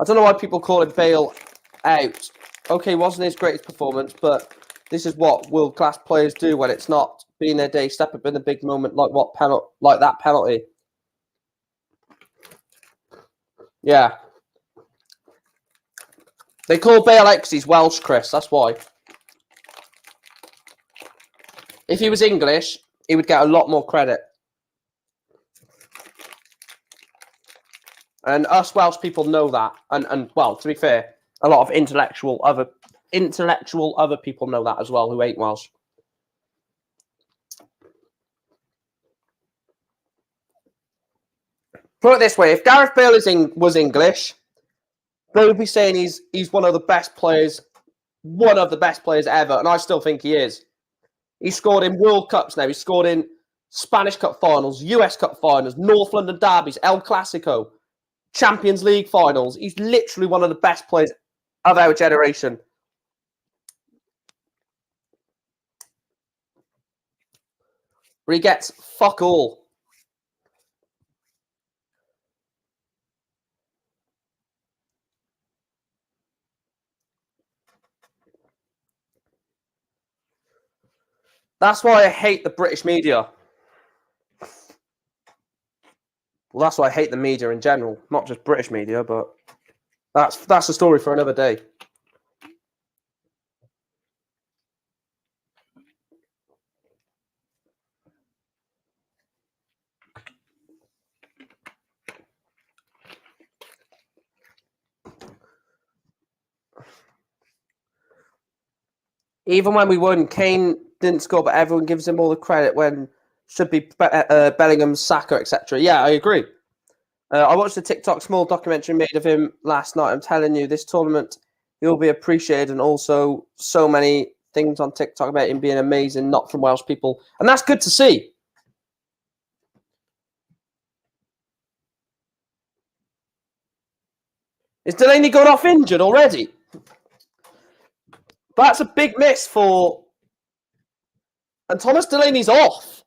I don't know why people call it bail out. Okay, wasn't his greatest performance, but this is what world-class players do when it's not being their day. Step up in the big moment, like that penalty. Yeah. They call Bale out because he's Welsh, Chris. That's why. If he was English, he would get a lot more credit. And us Welsh people know that. And well, to be fair, a lot of intellectual other people know that as well who ain't Welsh. Put it this way: if Gareth Bale was English, they would be saying he's one of the best players ever, and I still think he is. He's scored in World Cups now. He's scored in Spanish Cup finals, US Cup finals, North London derbies, El Clasico, Champions League finals. He's literally one of the best players of our generation. But he gets fuck all. That's why I hate the British media. Well, that's why I hate the media in general, not just British media, but that's a story for another day. Even when we won, Kane didn't score, but everyone gives him all the credit when should be Bellingham, Saka, etc. Yeah, I agree. I watched a TikTok small documentary made of him last night. I'm telling you, this tournament, he'll be appreciated, and also so many things on TikTok about him being amazing, not from Welsh people. And that's good to see. Is Delaney gone off injured already? That's a big miss for... And Thomas Delaney's off.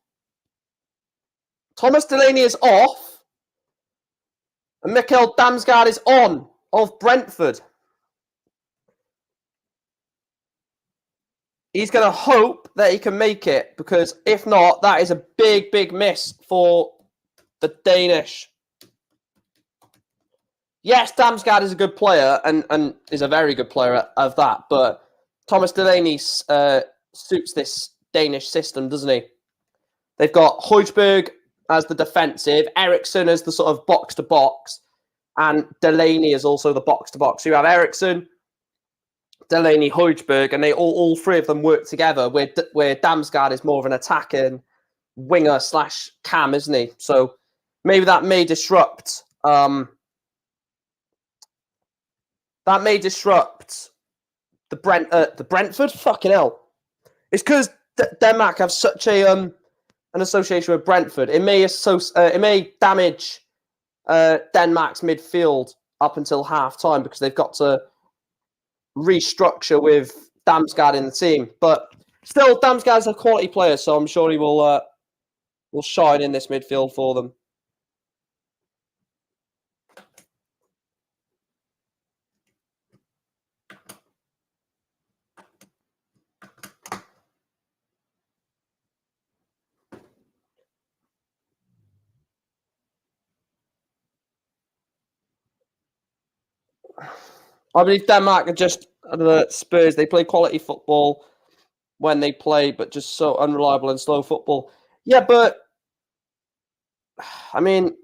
Thomas Delaney is off. And Mikkel Damsgaard is on of Brentford. He's going to hope that he can make it, because if not, that is a big, big miss for the Danish. Yes, Damsgaard is a good player and is a very good player of that, but Thomas Delaney suits this Danish system, doesn't he? They've got Højbjerg as the defensive, Eriksen as the sort of box-to-box, and Delaney is also the box-to-box. So you have Eriksen, Delaney, Højbjerg, and they all three of them work together, where Damsgaard is more of an attacking winger / cam, isn't he? So maybe that may disrupt... that may disrupt the Brentford. Fucking hell! It's because Denmark have such a an association with Brentford. It may damage Denmark's midfield up until half time, because they've got to restructure with Damsgaard in the team. But still, Damsgaard's a quality player, so I'm sure he will shine in this midfield for them. I believe Denmark are just the Spurs. They play quality football when they play, but just so unreliable and slow football. Yeah, but I mean,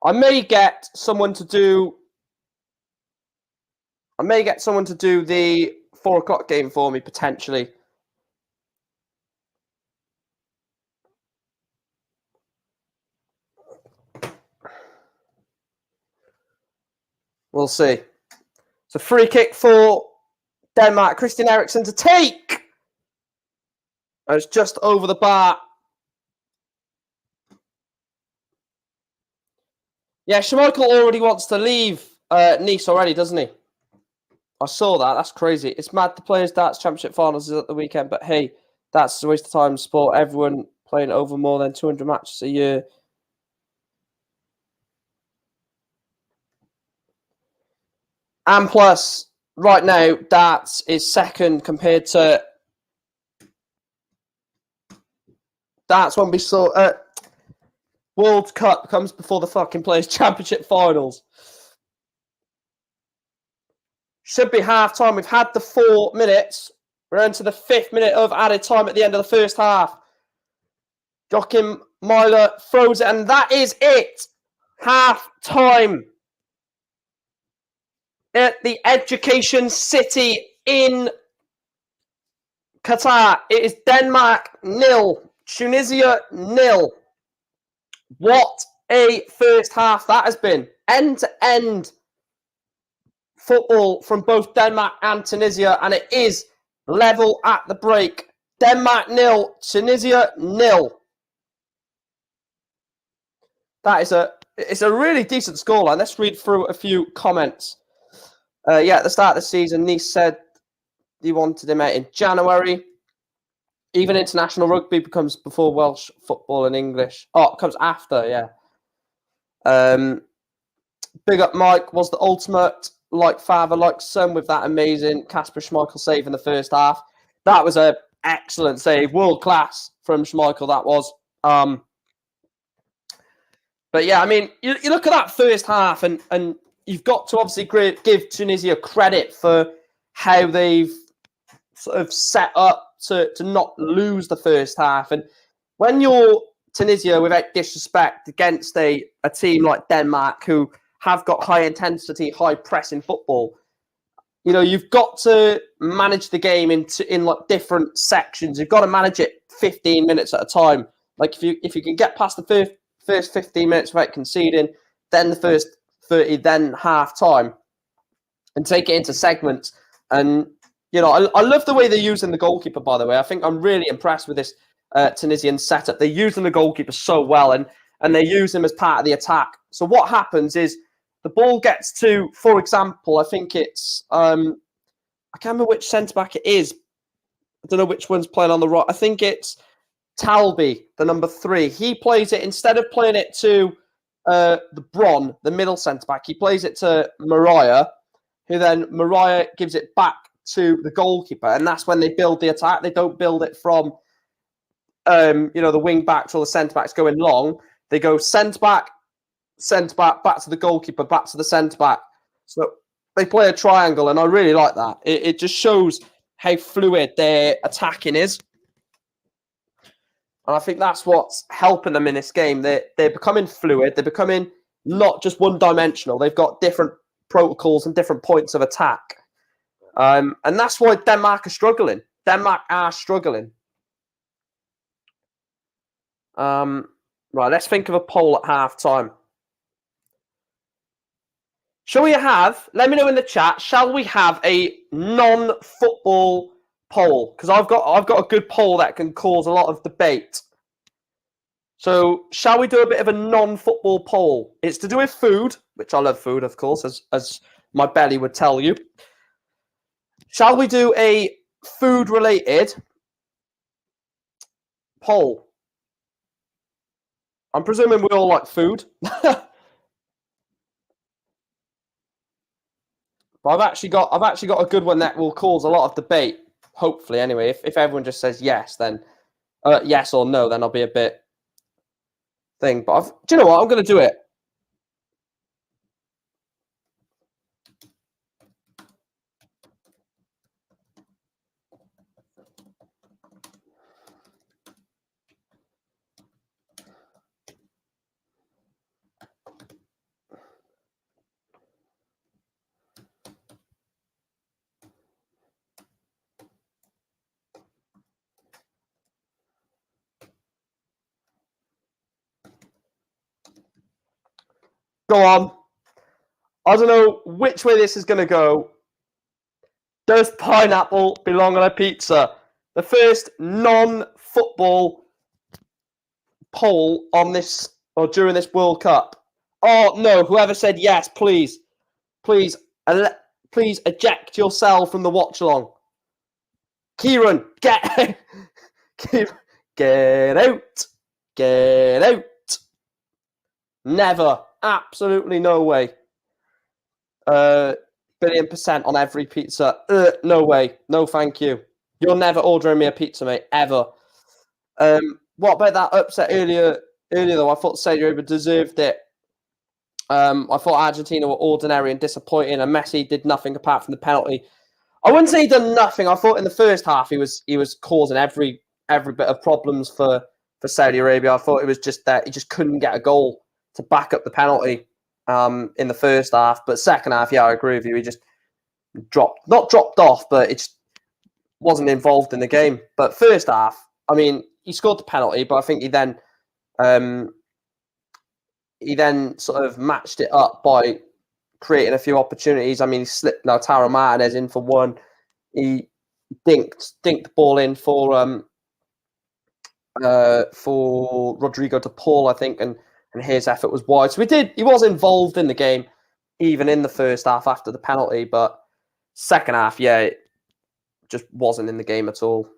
I may get someone to do the 4 o'clock game for me, potentially. We'll see. It's a free kick for Denmark. Christian Eriksen to take. And it's just over the bar. Yeah, Schmeichel already wants to leave Nice already, doesn't he? I saw that. That's crazy. It's mad the Players' Darts Championship Finals is at the weekend, but hey, that's a waste of time sport. Everyone playing over more than 200 matches a year. And plus, right now, darts is second compared to... Darts won't be so... World Cup comes before the fucking Players' Championship Finals. Should be half-time. We've had the 4 minutes. We're into the 5th minute of added time at the end of the first half. Joachim Meiler throws it, and that is it. Half-time at the Education City in Qatar, it is Denmark 0, Tunisia 0. What a first half that has been. End-to-end football from both Denmark and Tunisia, and it is level at the break. Denmark 0, Tunisia 0. It's a really decent scoreline. Let's read through a few comments. At the start of the season, Nice said he wanted him out in January. Even international rugby becomes before Welsh football and English. Oh, it comes after, yeah. Big up Mike, was the ultimate like father, like son with that amazing Kasper Schmeichel save in the first half. That was an excellent save, world class from Schmeichel, that was. But yeah, I mean, you look at that first half and you've got to obviously give Tunisia credit for how they've sort of set up to not lose the first half. And when you're Tunisia, without disrespect, against a team like Denmark who have got high intensity, high pressing football, you know, you've got to manage the game in like different sections. You've got to manage it 15 minutes at a time. Like if you can get past the first 15 minutes without conceding, then the first 30, then half time, and take it into segments. And you know, I love the way they're using the goalkeeper, by the way. I think I'm really impressed with this Tunisian setup. They're using the goalkeeper so well, and they use him as part of the attack. So what happens is the ball gets to, for example, I think it's, I can't remember which centre-back it is. I don't know which one's playing on the right. I think it's Talby, the number 3. He plays it, instead of playing it to the Bron, the middle centre-back, he plays it to Mariah, who then Mariah gives it back to the goalkeeper, and that's when they build the attack. They don't build it from, you know, the wing backs or the centre backs going long. They go centre back, back to the goalkeeper, back to the centre back. So they play a triangle, and I really like that. It just shows how fluid their attacking is, and I think that's what's helping them in this game. They're becoming fluid. They're becoming not just one-dimensional. They've got different protocols and different points of attack. And that's why Denmark are struggling. Right, let's think of a poll at half time. Shall we have, let me know in the chat, shall we have a non-football poll? Because I've got a good poll that can cause a lot of debate. So shall we do a bit of a non-football poll? It's to do with food, which I love food, of course, as my belly would tell you. Shall we do a food-related poll? I'm presuming we all like food. But I've actually got a good one that will cause a lot of debate. Hopefully, anyway. If everyone just says yes, then yes or no, then I'll be a bit thing. But do you know what? I'm going to do it. Go on. I don't know which way this is going to go. Does pineapple belong on a pizza? The first non-football poll on this or during this World Cup. Oh no! Whoever said yes, please eject yourself from the watch along. Kieran, get out! Get out! Never. Absolutely no way. Billion% on every pizza. No way. No, thank you. You're never ordering me a pizza, mate. Ever. What about that upset earlier though? I thought Saudi Arabia deserved it. I thought Argentina were ordinary and disappointing, and Messi did nothing apart from the penalty. I wouldn't say he done nothing. I thought in the first half he was causing every bit of problems for Saudi Arabia. I thought it was just that he just couldn't get a goal to back up the penalty in the first half. But second half, yeah, I agree with you. He just not dropped off, but it's wasn't involved in the game. But first half, I mean, he scored the penalty, but I think he then sort of matched it up by creating a few opportunities. I mean, he slipped Lautaro Martinez in for one. He dinked the ball in for Rodrigo de Paul, I think, and his effort was wide. So he was involved in the game, even in the first half after the penalty, but second half, yeah, it just wasn't in the game at all.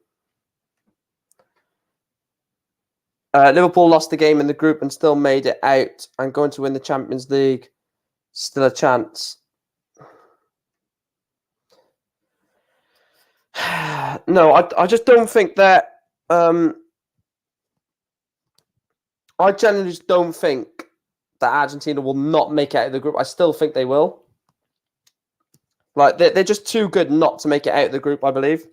Liverpool lost the game in the group and still made it out and going to win the Champions League. Still a chance. No, I just don't think that. I generally just don't think that Argentina will not make it out of the group. I still think they will. Like they're just too good not to make it out of the group, I believe.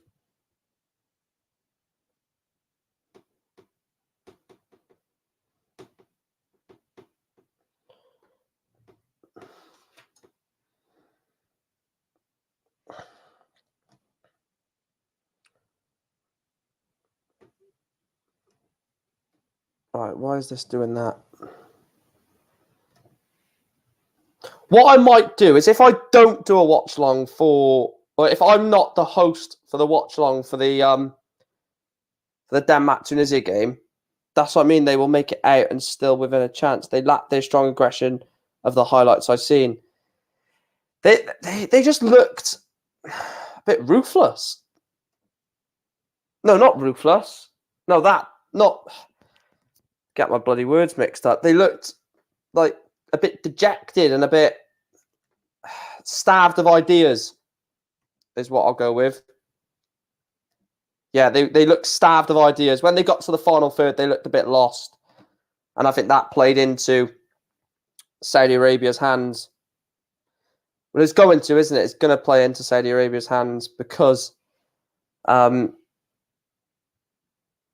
All right, why is this doing that? What I might do is if I don't do a watch long or if I'm not the host for the watch long for the Denmark-Tunisia game, that's what I mean. They will make it out and still within a chance. They lack their strong aggression of the highlights I've seen. They just looked a bit ruthless. No, not ruthless. No, not get my bloody words mixed up. They looked like a bit dejected and a bit starved of ideas, is what I'll go with. Yeah, they looked starved of ideas. When they got to the final third, they looked a bit lost. And I think that played into Saudi Arabia's hands. Well, it's going to, isn't it? It's going to play into Saudi Arabia's hands because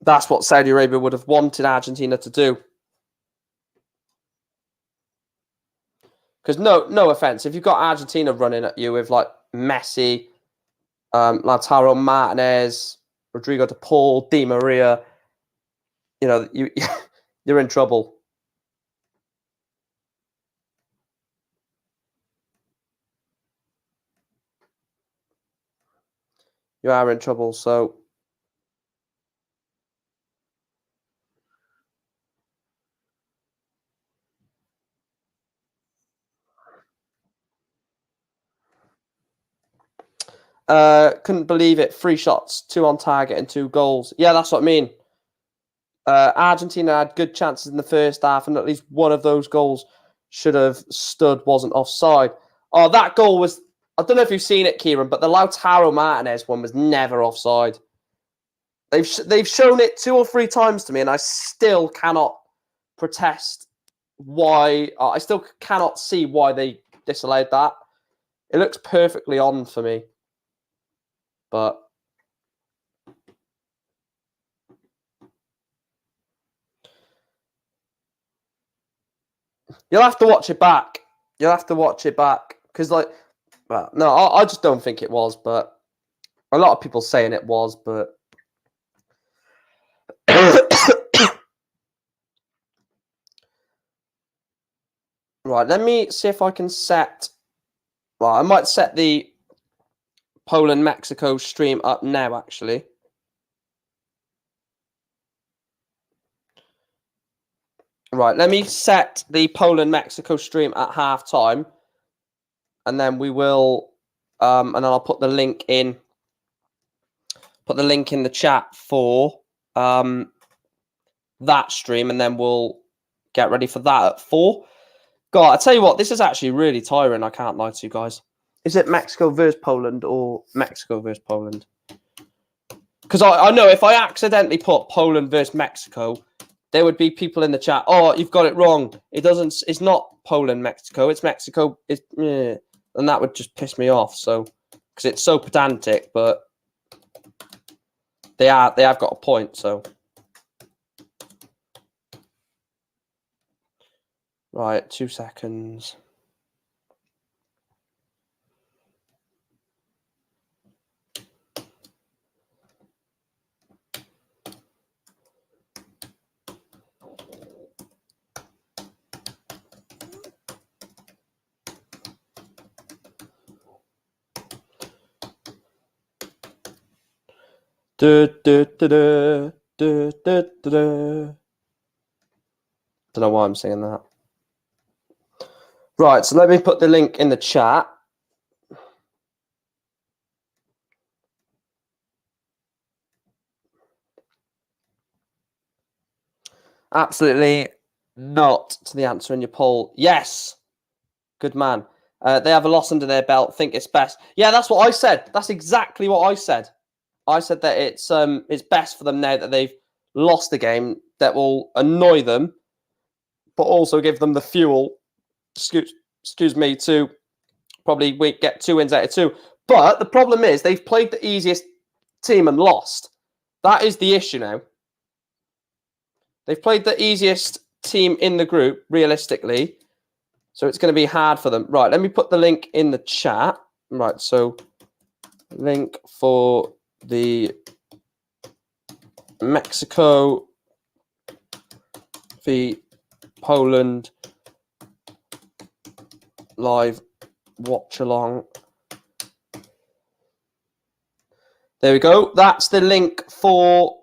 that's what Saudi Arabia would have wanted Argentina to do. Because no offense, if you've got Argentina running at you with like Messi, Lautaro Martinez, Rodrigo de Paul, Di Maria, you know, you're in trouble. You are in trouble. So couldn't believe it. 3 shots, 2 on target and 2 goals. Yeah, that's what I mean. Argentina had good chances in the first half, and at least one of those goals should have stood, wasn't offside. Oh, that goal was, I don't know if you've seen it, Kieran, but the Lautaro Martinez one was never offside. They've shown it 2 or 3 times to me, and I still cannot protest why. I still cannot see why they disallowed that. It looks perfectly on for me, but you'll have to watch it back. You'll have to watch it back because, like, well, no, I just don't think it was, but a lot of people saying it was, but. Right, let me see if I can set. Well, I might set the Poland-Mexico stream up now, actually. Right, let me set the Poland-Mexico stream at halftime, and then we will, and then I'll put the link in. Put the link in the chat for that stream, and then we'll get ready for that at 4. God, I tell you what, this is actually really tiring. I can't lie to you guys. Is it Mexico versus Poland or Mexico versus Poland? Because I know if I accidentally put Poland versus Mexico, there would be people in the chat. Oh, you've got it wrong. It doesn't. It's not Poland, Mexico. It's Mexico. And that would just piss me off. So because it's so pedantic, but they have got a point. So right, 2 seconds. Don't know why I'm saying that. Right, so let me put the link in the chat. Absolutely not to the answer in your poll. Yes. Good man. They have a loss under their belt. Think it's best. Yeah, that's what I said. That's exactly what I said. I said that it's best for them now that they've lost the game. That will annoy them, but also give them the fuel. Excuse me, to probably get 2 wins out of 2. But the problem is they've played the easiest team and lost. That is the issue now. They've played the easiest team in the group, realistically. So it's going to be hard for them. Right, let me put the link in the chat. Right, so link for the Mexico v Poland live watch along. There we go. That's the link for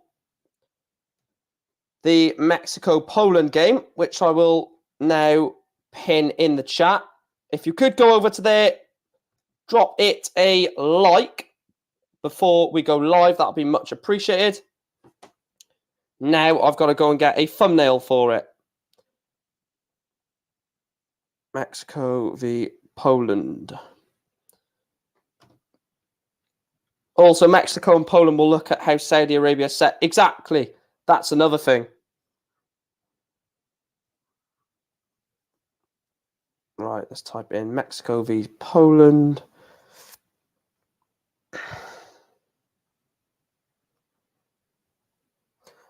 the Mexico-Poland game, which I will now pin in the chat. If you could go over to there, drop it a like before we go live. That'll be much appreciated. Now I've got to go and get a thumbnail for it. Mexico v Poland. Also, Mexico and Poland will look at how Saudi Arabia set. Exactly. That's another thing. Right, let's type in Mexico v Poland.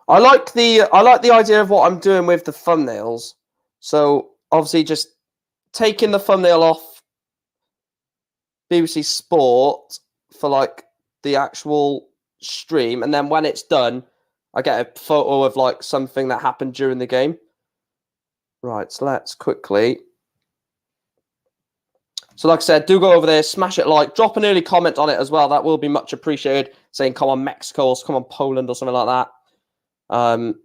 I like the idea of what I'm doing with the thumbnails. So obviously just taking the thumbnail off BBC Sport for like the actual stream, and then when it's done, I get a photo of like something that happened during the game. Right, so let's quickly. So like I said, do go over there, smash it like, drop an early comment on it as well. That will be much appreciated. Saying come on Mexico or come on Poland or something like that.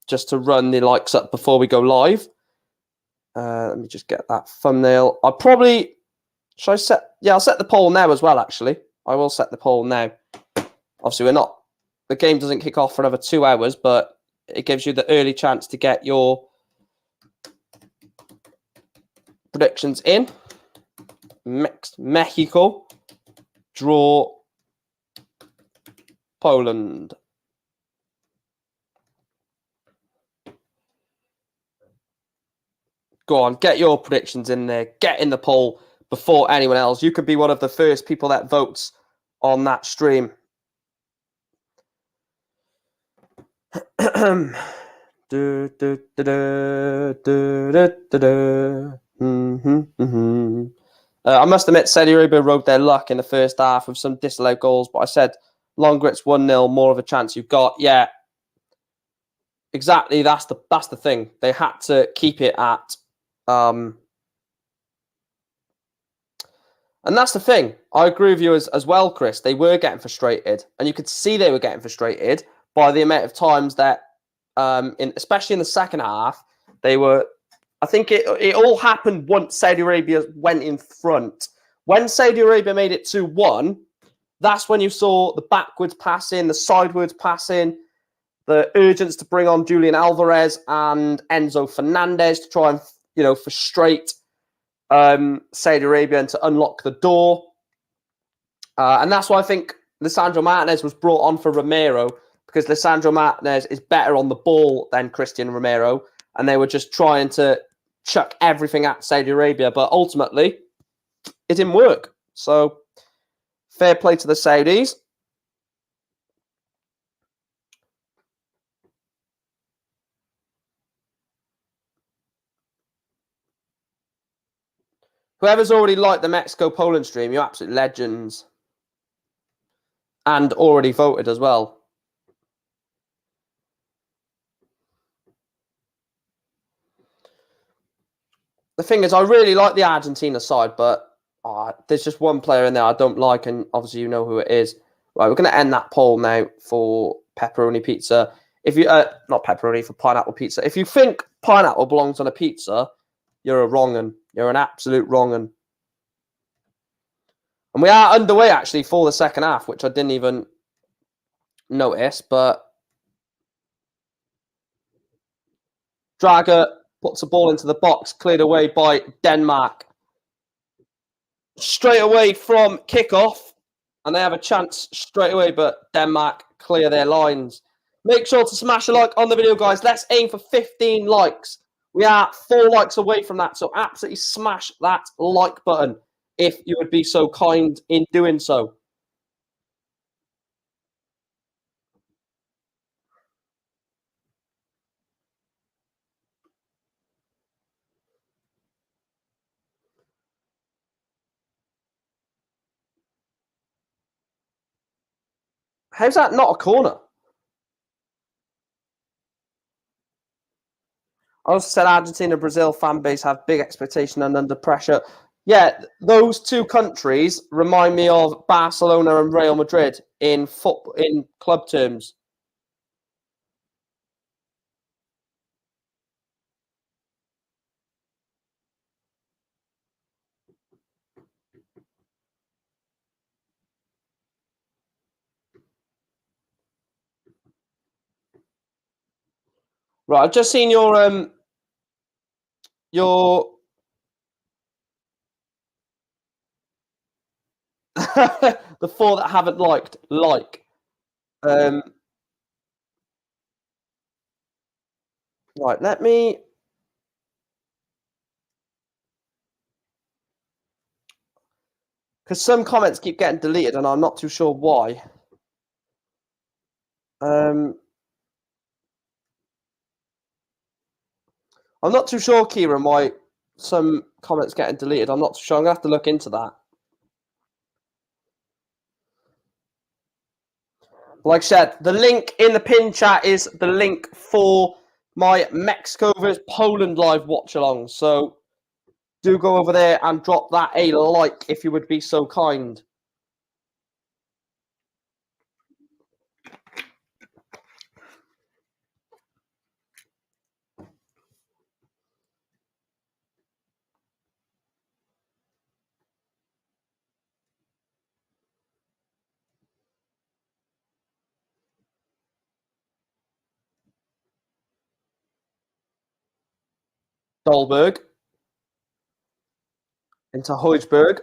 Just to run the likes up before we go live. Let me just get that thumbnail. I'll probably... Should I set... Yeah, I'll set the poll now as well, actually. I will set the poll now. Obviously, we're not... The game doesn't kick off for another 2 hours, but it gives you the early chance to get your predictions in. Mexico. Draw. Poland. Go on, get your predictions in there. Get in the poll before anyone else. You could be one of the first people that votes on that stream. I must admit, Saudi Arabia rode their luck in the first half with some disallowed goals, but I said longer it's 1-0, more of a chance you've got. Yeah, exactly. That's the thing. They had to keep it at. And that's the thing. I agree with you as well, Chris. They were getting frustrated, and you could see they were getting frustrated by the amount of times that, especially in the second half, they were. I think it all happened once Saudi Arabia went in front. When Saudi Arabia made it 2-1, that's when you saw the backwards passing, the sideways passing, the urgence to bring on Julian Alvarez and Enzo Fernandez to try and frustrate Saudi Arabia and to unlock the door. And that's why I think Lisandro Martinez was brought on for Romero, because Lisandro Martinez is better on the ball than Christian Romero, and they were just trying to chuck everything at Saudi Arabia, but ultimately it didn't work. So fair play to the Saudis. Whoever's already liked the Mexico-Poland stream, you're absolute legends. And already voted as well. The thing is, I really like the Argentina side, but there's just one player in there I don't like, and obviously you know who it is. Right, we're going to end that poll now for pepperoni pizza. If you not pepperoni, for pineapple pizza. If you think pineapple belongs on a pizza, you're a wrong'un. You're an absolute wrong'un. And we are underway actually for the second half, which I didn't even notice. But Drager puts the ball into the box, cleared away by Denmark. Straight away from kickoff, and they have a chance straight away, but Denmark clear their lines. Make sure to smash a like on the video, guys. Let's aim for 15 likes. We are 4 likes away from that, so absolutely smash that like button if you would be so kind in doing so. How's that not a corner? I also said Argentina, Brazil fan base have big expectation and under pressure. Yeah, those two countries remind me of Barcelona and Real Madrid in football, in club terms. Right, I've just seen your the 4 that haven't liked like. Right, let me. Because some comments keep getting deleted, and I'm not too sure why. I'm not too sure, Kieran, why some comments getting deleted. I'm not too sure. I'm gonna have to look into that. Like I said, the link in the pin chat is the link for my Mexico vs Poland live watch along. So do go over there and drop that a like if you would be so kind. Dolberg into Højbjerg.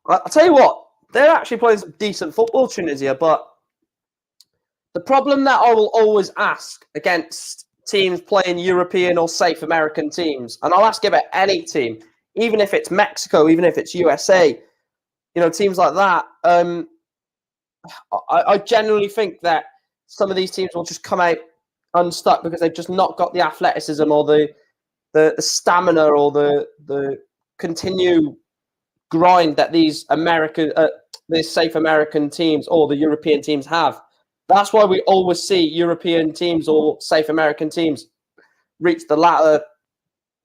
I'll tell you what, they're actually playing some decent football, Tunisia, but the problem that I will always ask against teams playing European or safe American teams, and I'll ask about any team, even if it's Mexico, even if it's USA, teams like that, I generally think that some of these teams will just come out unstuck because they've just not got the athleticism or the stamina or the continue grind that these safe American teams or the European teams have. That's why we always see European teams or safe American teams reach the latter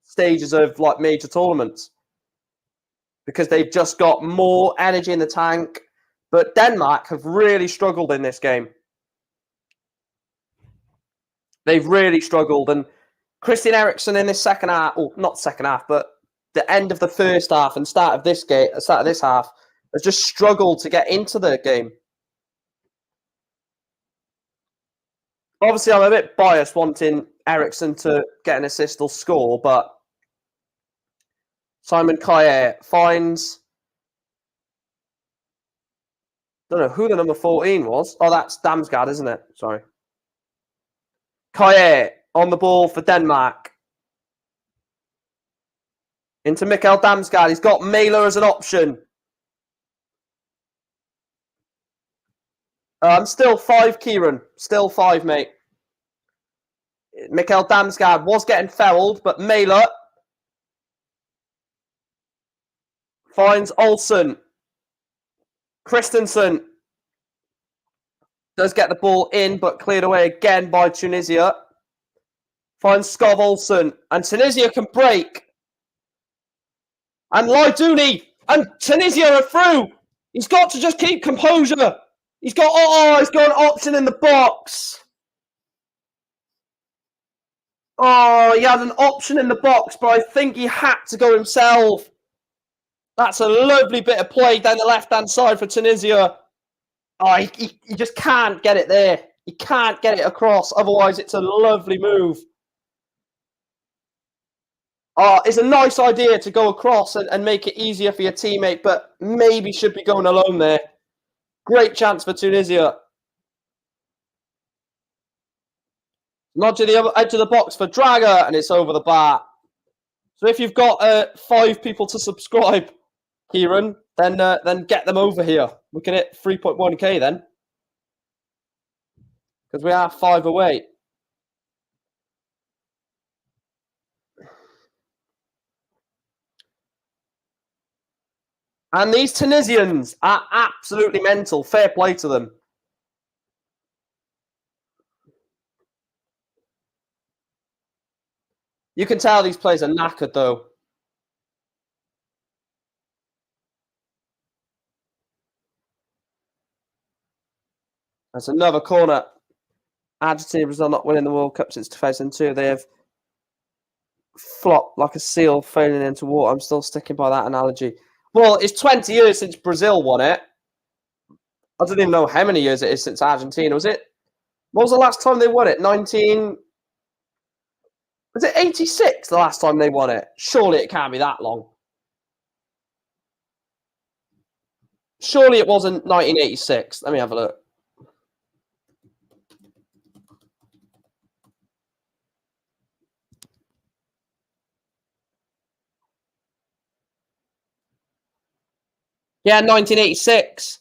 stages of like major tournaments because they've just got more energy in the tank. But Denmark have really struggled in this game. They've really struggled. And Christian Eriksen in this second half, or not second half, but the end of the first half and start of this half, has just struggled to get into the game. Obviously, I'm a bit biased wanting Eriksen to get an assist or score, but Simon Kjaer finds... I don't know who the number 14 was. Oh, that's Damsgaard, isn't it? Sorry. Kjaer on the ball for Denmark. Into Mikkel Damsgaard. He's got Mæhle as an option. I'm still 5, Kieran. Still 5, mate. Mikkel Damsgaard was getting fouled, but Mæhle finds Olsen. Christensen does get the ball in, but cleared away again by Tunisia. Finds Skov Olsen, and Tunisia can break. And Laidouni and Tunisia are through. He's got to just keep composure. He's got an option in the box. Oh, he had an option in the box, but I think he had to go himself. That's a lovely bit of play down the left-hand side for Tunisia. Oh, he just can't get it there. He can't get it across. Otherwise, it's a lovely move. Oh, it's a nice idea to go across and make it easier for your teammate, but maybe should be going alone there. Great chance for Tunisia. Nod to the other edge of the box for Draga, and it's over the bar. So if you've got 5 people to subscribe, Kieran, then get them over here. We can hit 3.1k then, because we are 5 away. And these Tunisians are absolutely mental. Fair play to them. You can tell these players are knackered, though. That's another corner. Argentina Brazil not winning the World Cup since 2002. They have flopped like a seal falling into water. I'm still sticking by that analogy. Well, it's 20 years since Brazil won it. I don't even know how many years it is since Argentina. Was it? What was the last time they won it? Was it 86 the last time they won it? Surely it can't be that long. Surely it wasn't 1986. Let me have a look. Yeah, 1986.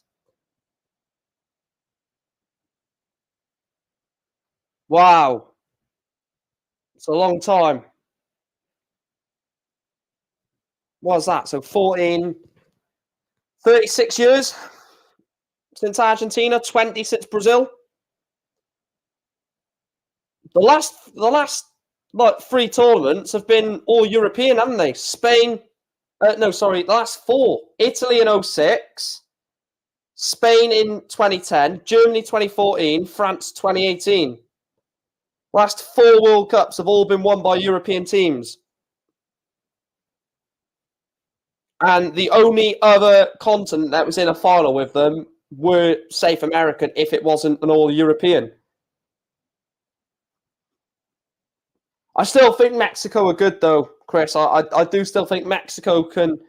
Wow. It's a long time. What was that? So 36 years since Argentina, 20 since Brazil. The last like 3 tournaments have been all European, haven't they? Spain, the last 4. Italy in 06, Spain in 2010, Germany 2014, France 2018. Last 4 World Cups have all been won by European teams. And the only other continent that was in a final with them were South American, if it wasn't an all-European. I still think Mexico are good, though, Chris. I do still think Mexico can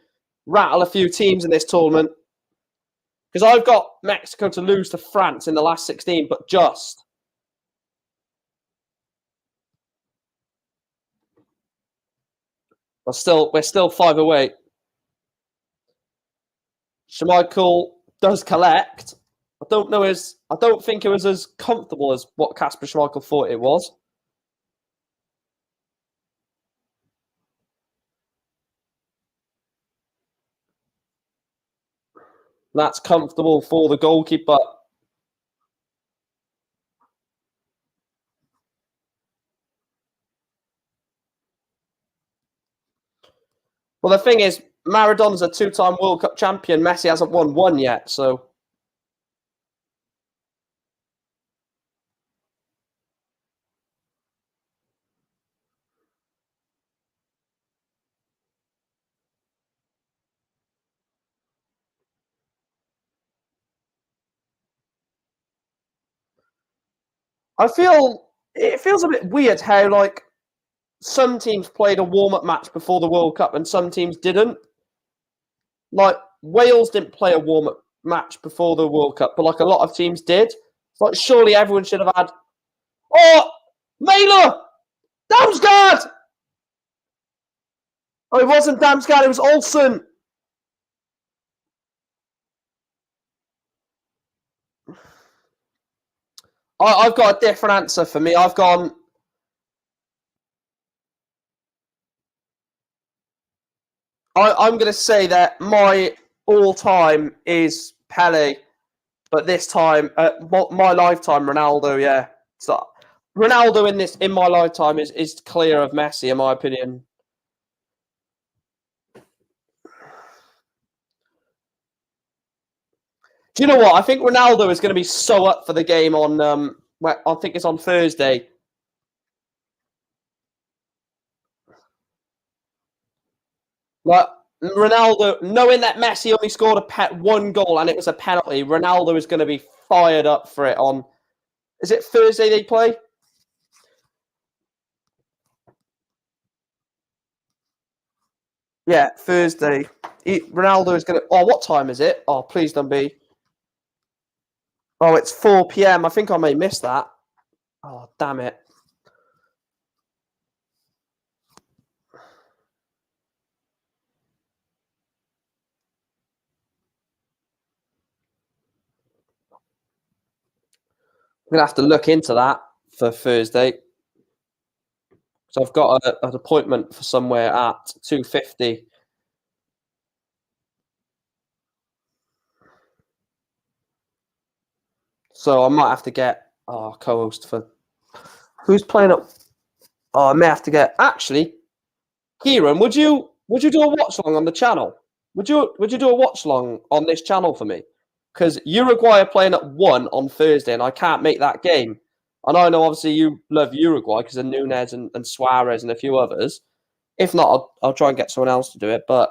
rattle a few teams in this tournament. Because I've got Mexico to lose to France in the last 16, but just. We're still 5 away. Schmeichel does collect. I don't think it was as comfortable as what Kasper Schmeichel thought it was. That's comfortable for the goalkeeper. Well, the thing is, Maradona's a 2-time World Cup champion. Messi hasn't won 1 yet, so. It feels a bit weird how like some teams played a warm-up match before the World Cup and some teams didn't. Like Wales didn't play a warm-up match before the World Cup, but like a lot of teams did. It's like surely everyone should have had. Oh, Mæhle! Damsgaard! Oh, it wasn't Damsgaard, it was Olsen. I've got a different answer for me. I've gone. I'm going to say that my all-time is Pele, but this time, my lifetime, Ronaldo. Yeah, so Ronaldo in my lifetime is clear of Messi, in my opinion. Do you know what? I think Ronaldo is going to be so up for the game on. I think it's on Thursday. Like Ronaldo, knowing that Messi only scored one goal and it was a penalty, Ronaldo is going to be fired up for it on. Is it Thursday they play? Yeah, Thursday. Ronaldo is going to. Oh, what time is it? Oh, please don't be. Oh, it's 4 p.m. I think I may miss that. Oh, damn it. I'm going to have to look into that for Thursday. So I've got an appointment for somewhere at 2:50. So I might have to get co-host for who's playing up. Oh, I may have to get actually. Kieran, would you do a watch along on the channel? Would you do a watch along on this channel for me? Because Uruguay are playing at 1 on Thursday, and I can't make that game. And I know obviously you love Uruguay because of Nunez and Suarez and a few others. If not, I'll try and get someone else to do it. But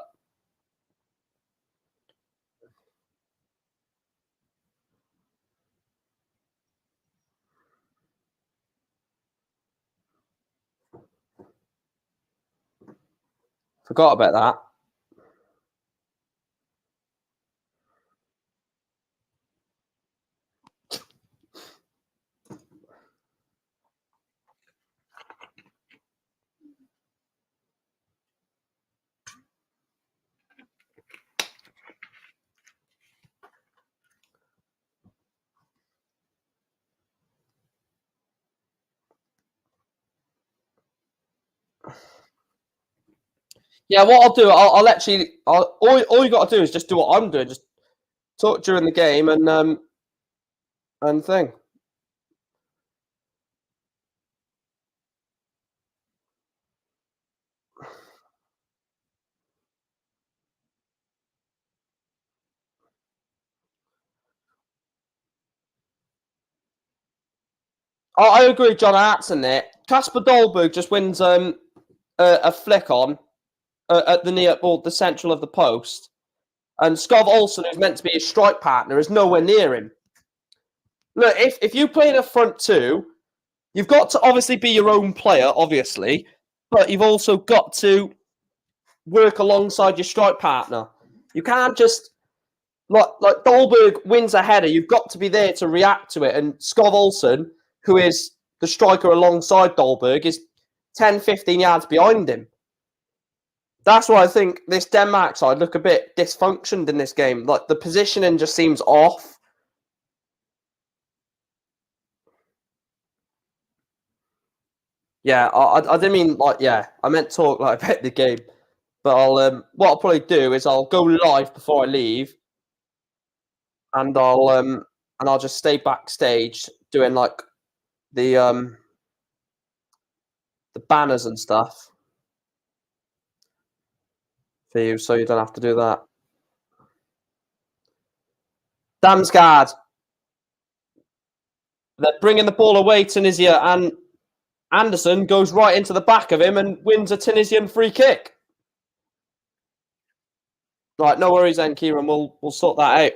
forgot about that. Yeah, what I'll do, I'll actually, all you got to do is just do what I'm doing, just talk during the game and thing. I agree, John Hartson there. Casper Dolberg just wins a flick on at the near or the central of the post, and Skov Olsen, who's meant to be his strike partner, is nowhere near him. Look, if you play in a front two, you've got to obviously be your own player, obviously, but you've also got to work alongside your strike partner. You can't just like Dolberg wins a header, you've got to be there to react to it. And Skov Olsen, who is the striker alongside Dolberg, is 10, 15 yards behind him. That's why I think this Denmark side look a bit dysfunctioned in this game. Like the positioning just seems off. Yeah, I didn't mean like yeah. I meant talk like about the game. But what I'll probably do is I'll go live before I leave, and I'll just stay backstage doing like the um the banners and stuff for you, so you don't have to do that. Damsgaard, they're bringing the ball away, Tunisia, and Anderson goes right into the back of him and wins a Tunisian free kick. Right, no worries then, Kieran. We'll sort that out.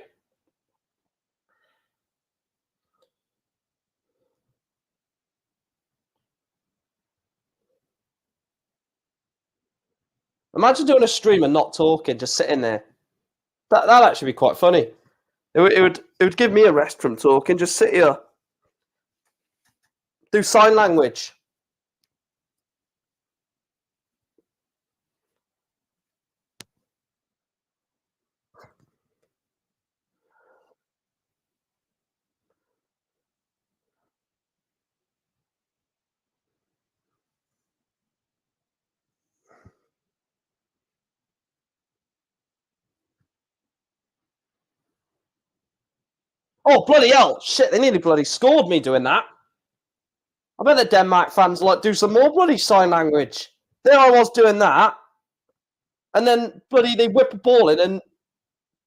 Imagine doing a stream and not talking, just sitting there. That'd actually be quite funny. It would give me a rest from talking. Just sit here, do sign language. Oh, bloody hell. Shit, they nearly bloody scored me doing that. I bet the Denmark fans like do some more bloody sign language. There I was doing that. And then bloody they whip a ball in and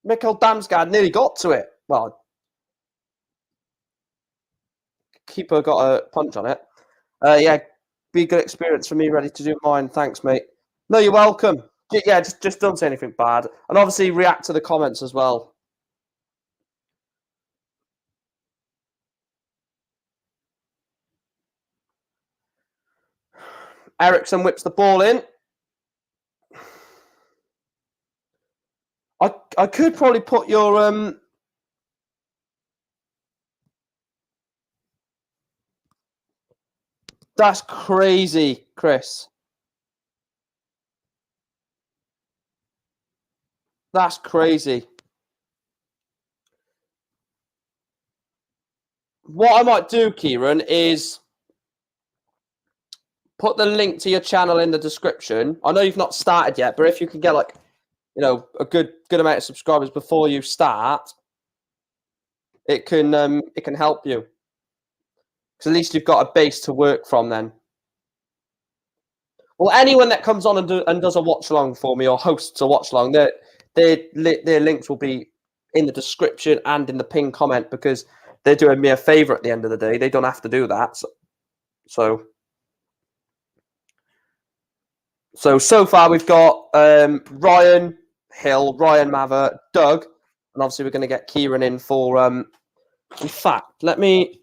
Mikkel Damsgaard nearly got to it. Well, keeper got a punch on it. Yeah, be a good experience for me, ready to do mine. Thanks, mate. No, you're welcome. Yeah, just don't say anything bad. And obviously react to the comments as well. Ericsson whips the ball in. I could probably put your That's crazy, Chris. That's crazy. What I might do, Kieran, is put the link to your channel in the description. I know you've not started yet, but if you can get like, a good amount of subscribers before you start, it can help you. Because at least you've got a base to work from then. Well, anyone that comes on and does a watch along for me or hosts a watch along, their links will be in the description and in the pinned comment because they're doing me a favor at the end of the day. They don't have to do that. So far we've got Ryan Hill, Ryan Mather, Doug, and obviously we're going to get Kieran in for. In fact, let me.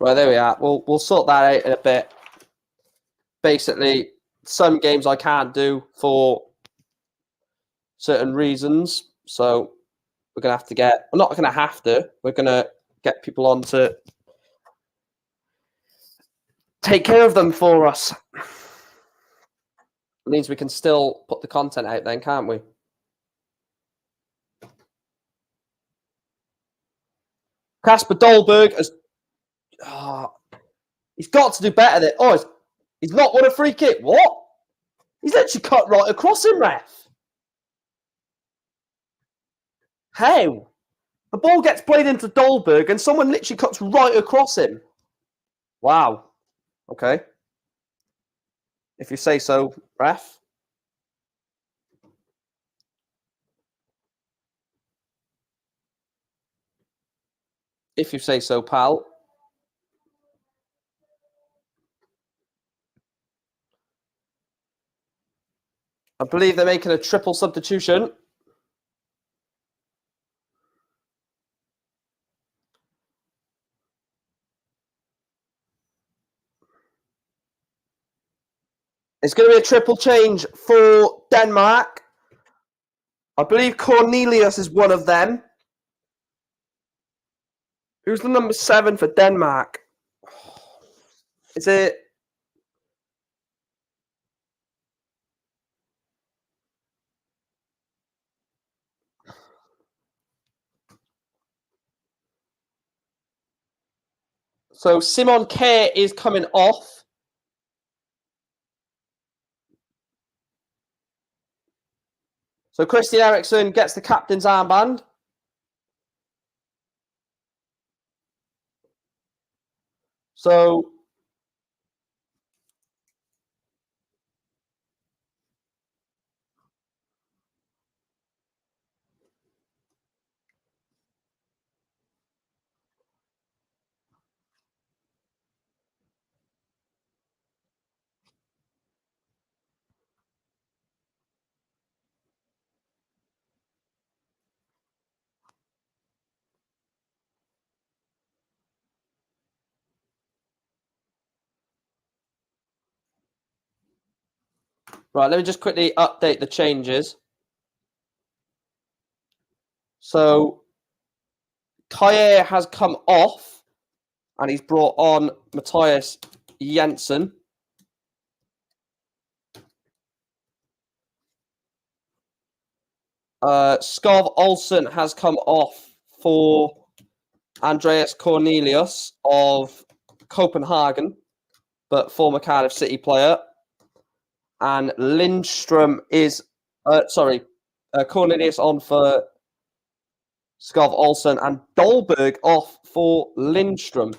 Right, there we are. We'll sort that out in a bit. Basically, some games I can't do for certain reasons, so we're gonna have to get. I'm not gonna have to. We're gonna get people on to take care of them for us. It means we can still put the content out then, can't we? Kasper Dolberg has. He's got to do better than. He's not won a free kick. What? He's literally cut right across him, ref. How? The ball gets played into Dolberg and someone literally cuts right across him. Wow. Okay. If you say so, ref. If you say so, pal. I believe they're making a triple substitution. It's going to be a triple change for Denmark. I believe Cornelius is one of them. Who's the number 7 for Denmark? Is it? So Simon Kjær is coming off. So Christian Eriksen gets the captain's armband. So right, let me just quickly update the changes. So Kjær has come off and he's brought on Matthias Jensen. Skov Olsen has come off for Andreas Cornelius of Copenhagen, but former Cardiff City player. And Lindstrom is, Cornelius on for Skov Olsen and Dolberg off for Lindstrom.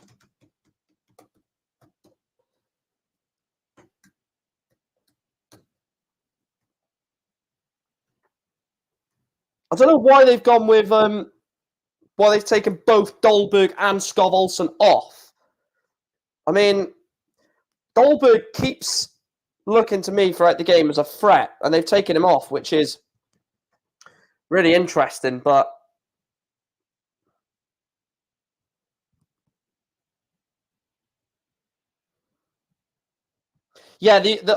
I don't know why they've gone with why they've taken both Dolberg and Skov Olsen off. I mean, Dolberg keeps looking to me throughout the game as a threat, and they've taken him off, which is really interesting. But yeah,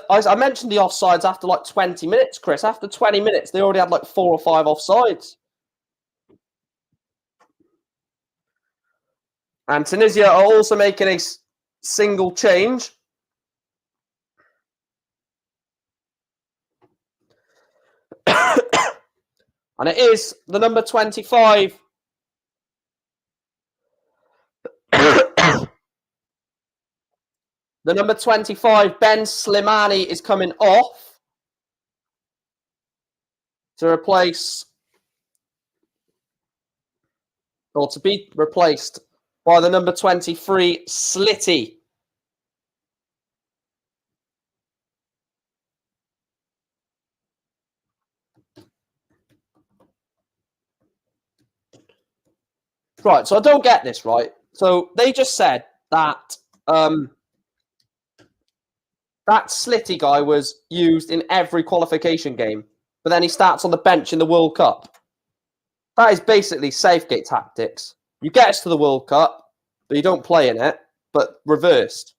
I mentioned the offsides after like 20 minutes, Chris. After 20 minutes, they already had like 4 or 5 offsides. And Tunisia are also making a single change. And it is the number 25. The number 25, Ben Slimani, is coming off to replace, or to be replaced by the number 23, Slitty. Right, so I don't get this, right? So they just said that that Slitty guy was used in every qualification game, but then he starts on the bench in the World Cup. That is basically Southgate tactics. You get us to the World Cup, but you don't play in it, but reversed.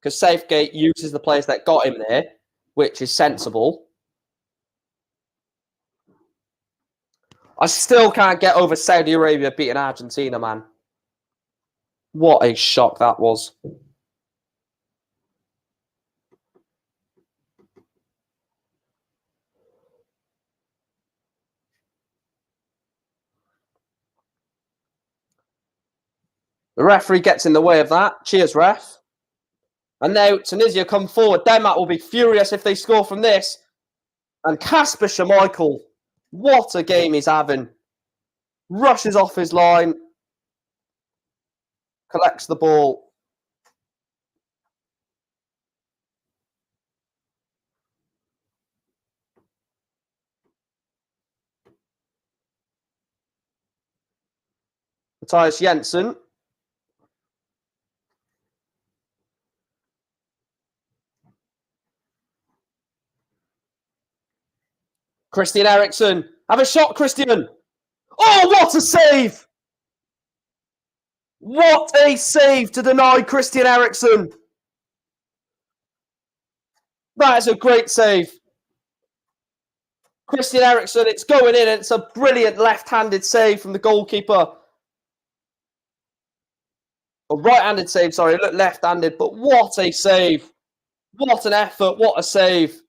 Because Southgate uses the players that got him there, which is sensible. I still can't get over Saudi Arabia beating Argentina, man. What a shock that was. The referee gets in the way of that. Cheers, ref. And now Tunisia come forward. Denmark will be furious if they score from this. And Kasper Schmeichel, what a game he's having. Rushes off his line. Collects the ball. Matthias Jensen. Christian Eriksen. Have a shot, Christian. Oh, what a save! What a save to deny Christian Eriksen. That is a great save. Christian Eriksen, it's going in. It's a brilliant left-handed save from the goalkeeper. A right-handed save, sorry. Look, left-handed, but what a save. What an effort. What a save.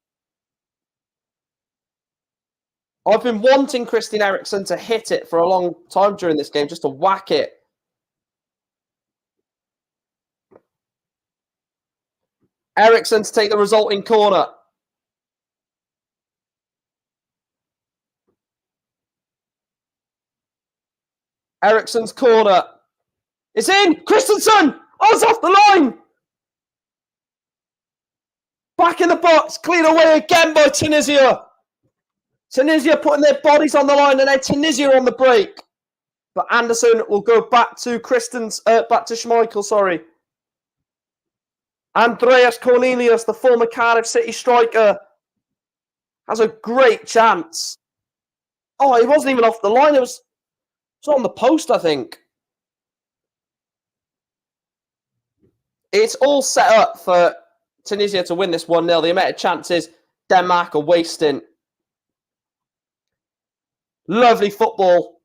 I've been wanting Christian Eriksen to hit it for a long time during this game, just to whack it. Eriksen to take the resulting corner. Eriksen's corner. It's in! Christensen! Oh, it's off the line! Back in the box. Cleared away again by Tunisia. Tunisia putting their bodies on the line, and then Tunisia on the break. But Anderson will go back to Schmeichel, sorry. Andreas Cornelius, the former Cardiff City striker, has a great chance. Oh, he wasn't even off the line. It was on the post, I think. It's all set up for Tunisia to win this 1-0. The amount of chances Denmark are wasting. Lovely football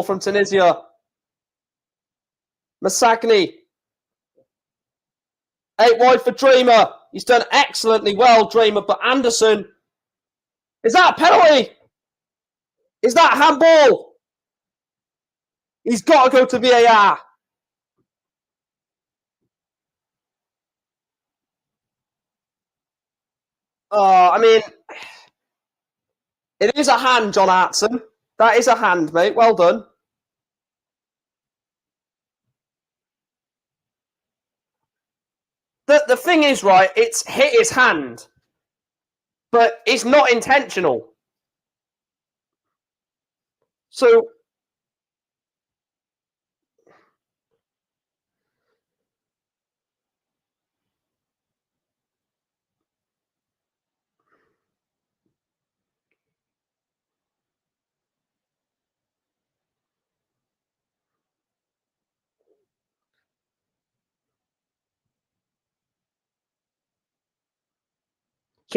from Tunisia. Masagni. 8 wide for Dreamer. He's done excellently well, Dreamer, but Anderson. Is that a penalty? Is that handball? He's got to go to VAR. I mean, it is a hand, John Hartson. That is a hand, mate. Well done. The thing is, right, it's hit his hand, but it's not intentional. So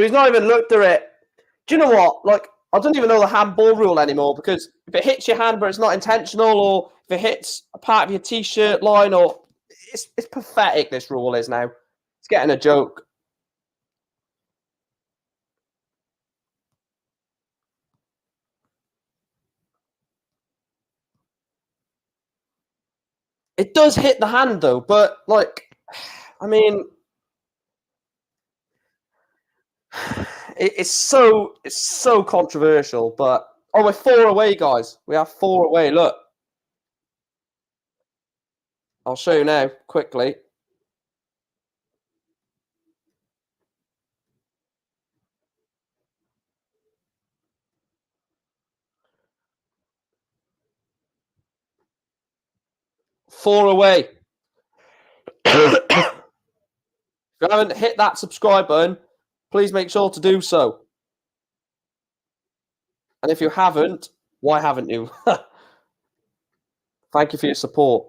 he's not even looked at it. Do you know what? Like, I don't even know the handball rule anymore, because if it hits your hand but it's not intentional, or if it hits a part of your t-shirt line, or it's pathetic. This rule is now. It's getting a joke. It does hit the hand though, but like, I mean, it's so controversial. But we're 4 away, guys. We have 4 away. Look, I'll show you now quickly. Four away. If you haven't hit that subscribe button, please make sure to do so. And if you haven't, why haven't you? Thank you for your support.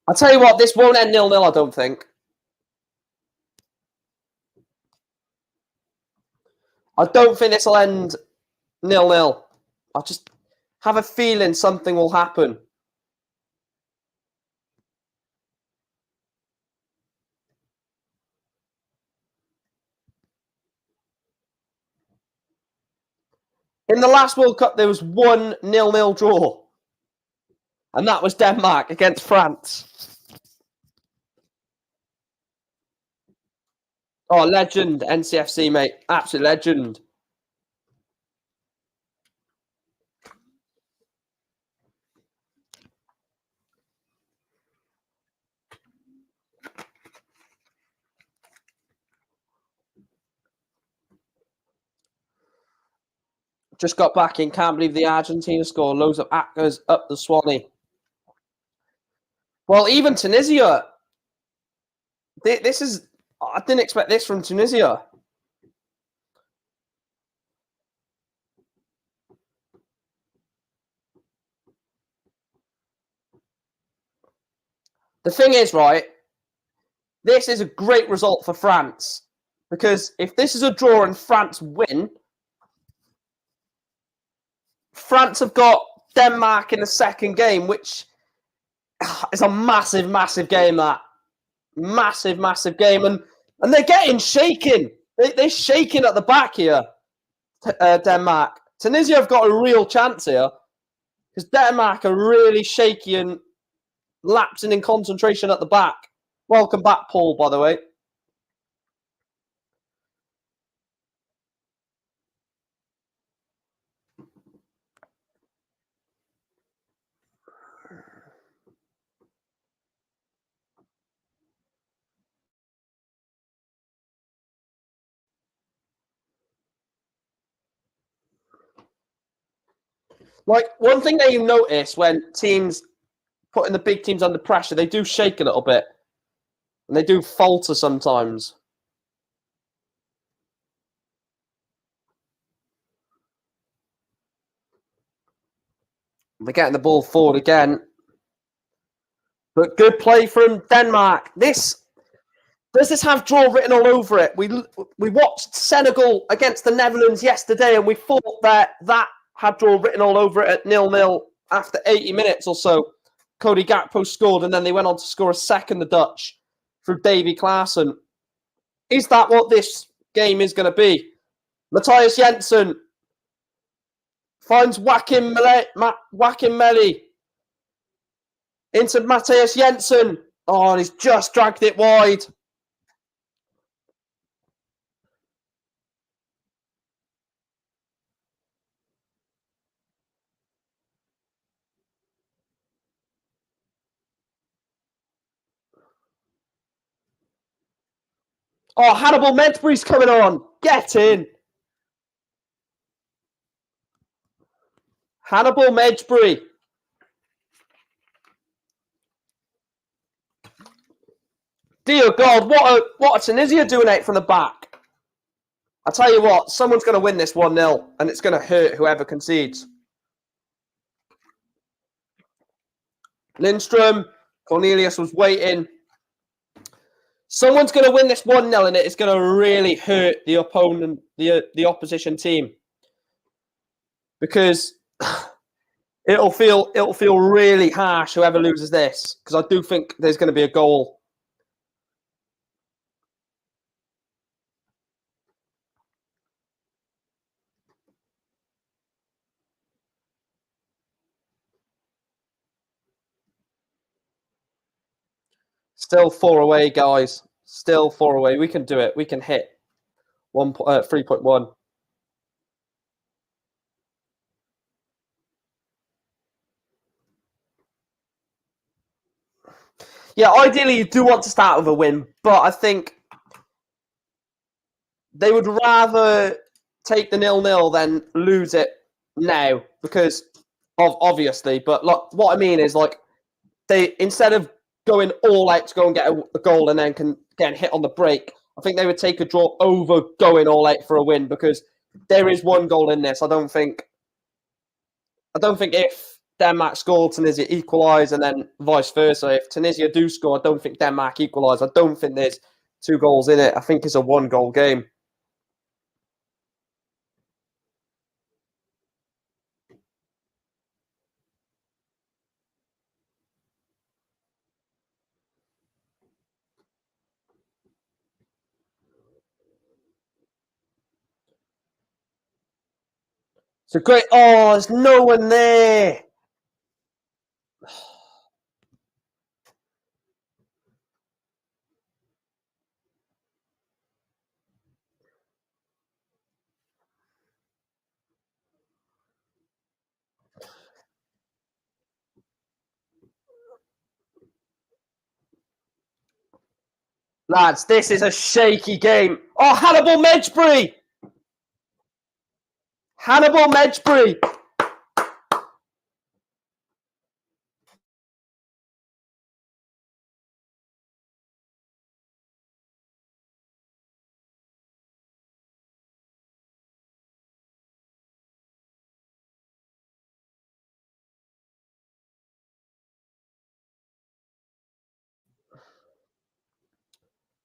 I'll tell you what, this won't end 0-0, I don't think. I don't think this will end 0-0. I just have a feeling something will happen. In the last World Cup, there was 1 0-0 draw. And that was Denmark against France. Oh, legend, NCFC, mate. Absolute legend. Just got back in. Can't believe the Argentina scored. Loads of actors up the Swanee. Well, even Tunisia. This is... I didn't expect this from Tunisia. The thing is, right, this is a great result for France, because if this is a draw and France win, France have got Denmark in the second game, which is a massive, massive game, that. Massive, massive game. And they're getting shaken. They're shaking at the back here, Denmark. Tunisia have got a real chance here, because Denmark are really shaky and lapsing in concentration at the back. Welcome back, Paul, by the way. Like, one thing that you notice when teams putting the big teams under pressure, they do shake a little bit. And they do falter sometimes. They're getting the ball forward again. But good play from Denmark. Does this have draw written all over it? We watched Senegal against the Netherlands yesterday, and we thought that had draw written all over it at 0-0 after 80 minutes or so. Cody Gakpo scored, and then they went on to score a second, the Dutch, through Davy Klaassen. Is that what this game is going to be? Matthias Jensen finds Joachim Meli into Matthias Jensen. Oh, and he's just dragged it wide. Oh, Hannibal Medbury's coming on. Get in. Hannibal Medbury. Dear God, what a Tunisia doing out from the back. I tell you what, someone's going to win this 1-0, and it's going to hurt whoever concedes. Lindstrom, Cornelius was waiting. Someone's going to win this 1-0, and it's going to really hurt the opponent, the opposition team, because it'll feel really harsh whoever loses this. Because I do think there's going to be a goal. Still 4 away, guys. Still 4 away. We can do it. We can hit 3.1. Yeah, ideally you do want to start with a win, but I think they would rather take the 0-0 than lose it now, because of obviously. But like, what I mean is, like, they, instead of going all out to go and get a goal and then getting hit on the break, I think they would take a draw over going all out for a win, because there is 1 goal in this. I don't think if Denmark score, Tunisia equalise, and then vice versa. If Tunisia do score, I don't think Denmark equalise. I don't think there's 2 goals in it. I think it's a 1-goal game. It's a great... Oh, there's no one there. Lads, this is a shaky game. Oh, Hannibal Medbury! Hannibal Medbury!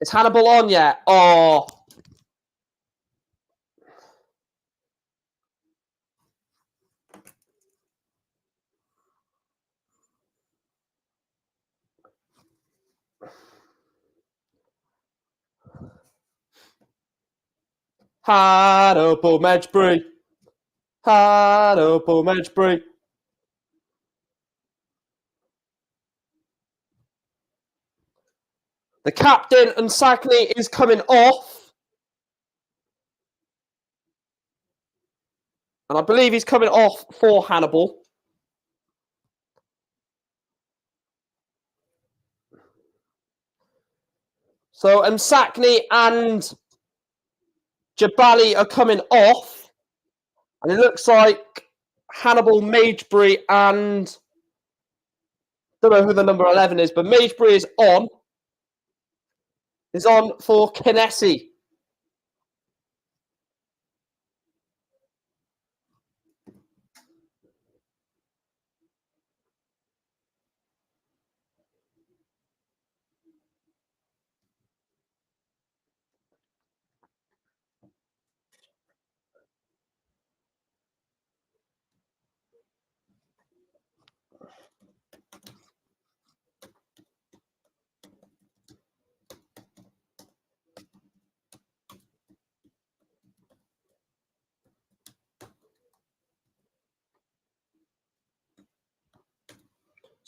Is Hannibal on yet? Oh. Hannibal Medbury. Hannibal Medbury. The captain and Sackney is coming off. And I believe he's coming off for Hannibal. So Sackney and Jabali are coming off. And it looks like Hannibal, Magebury, and don't know who the number 11 is, but Magebury is on. Is on for Kinesi.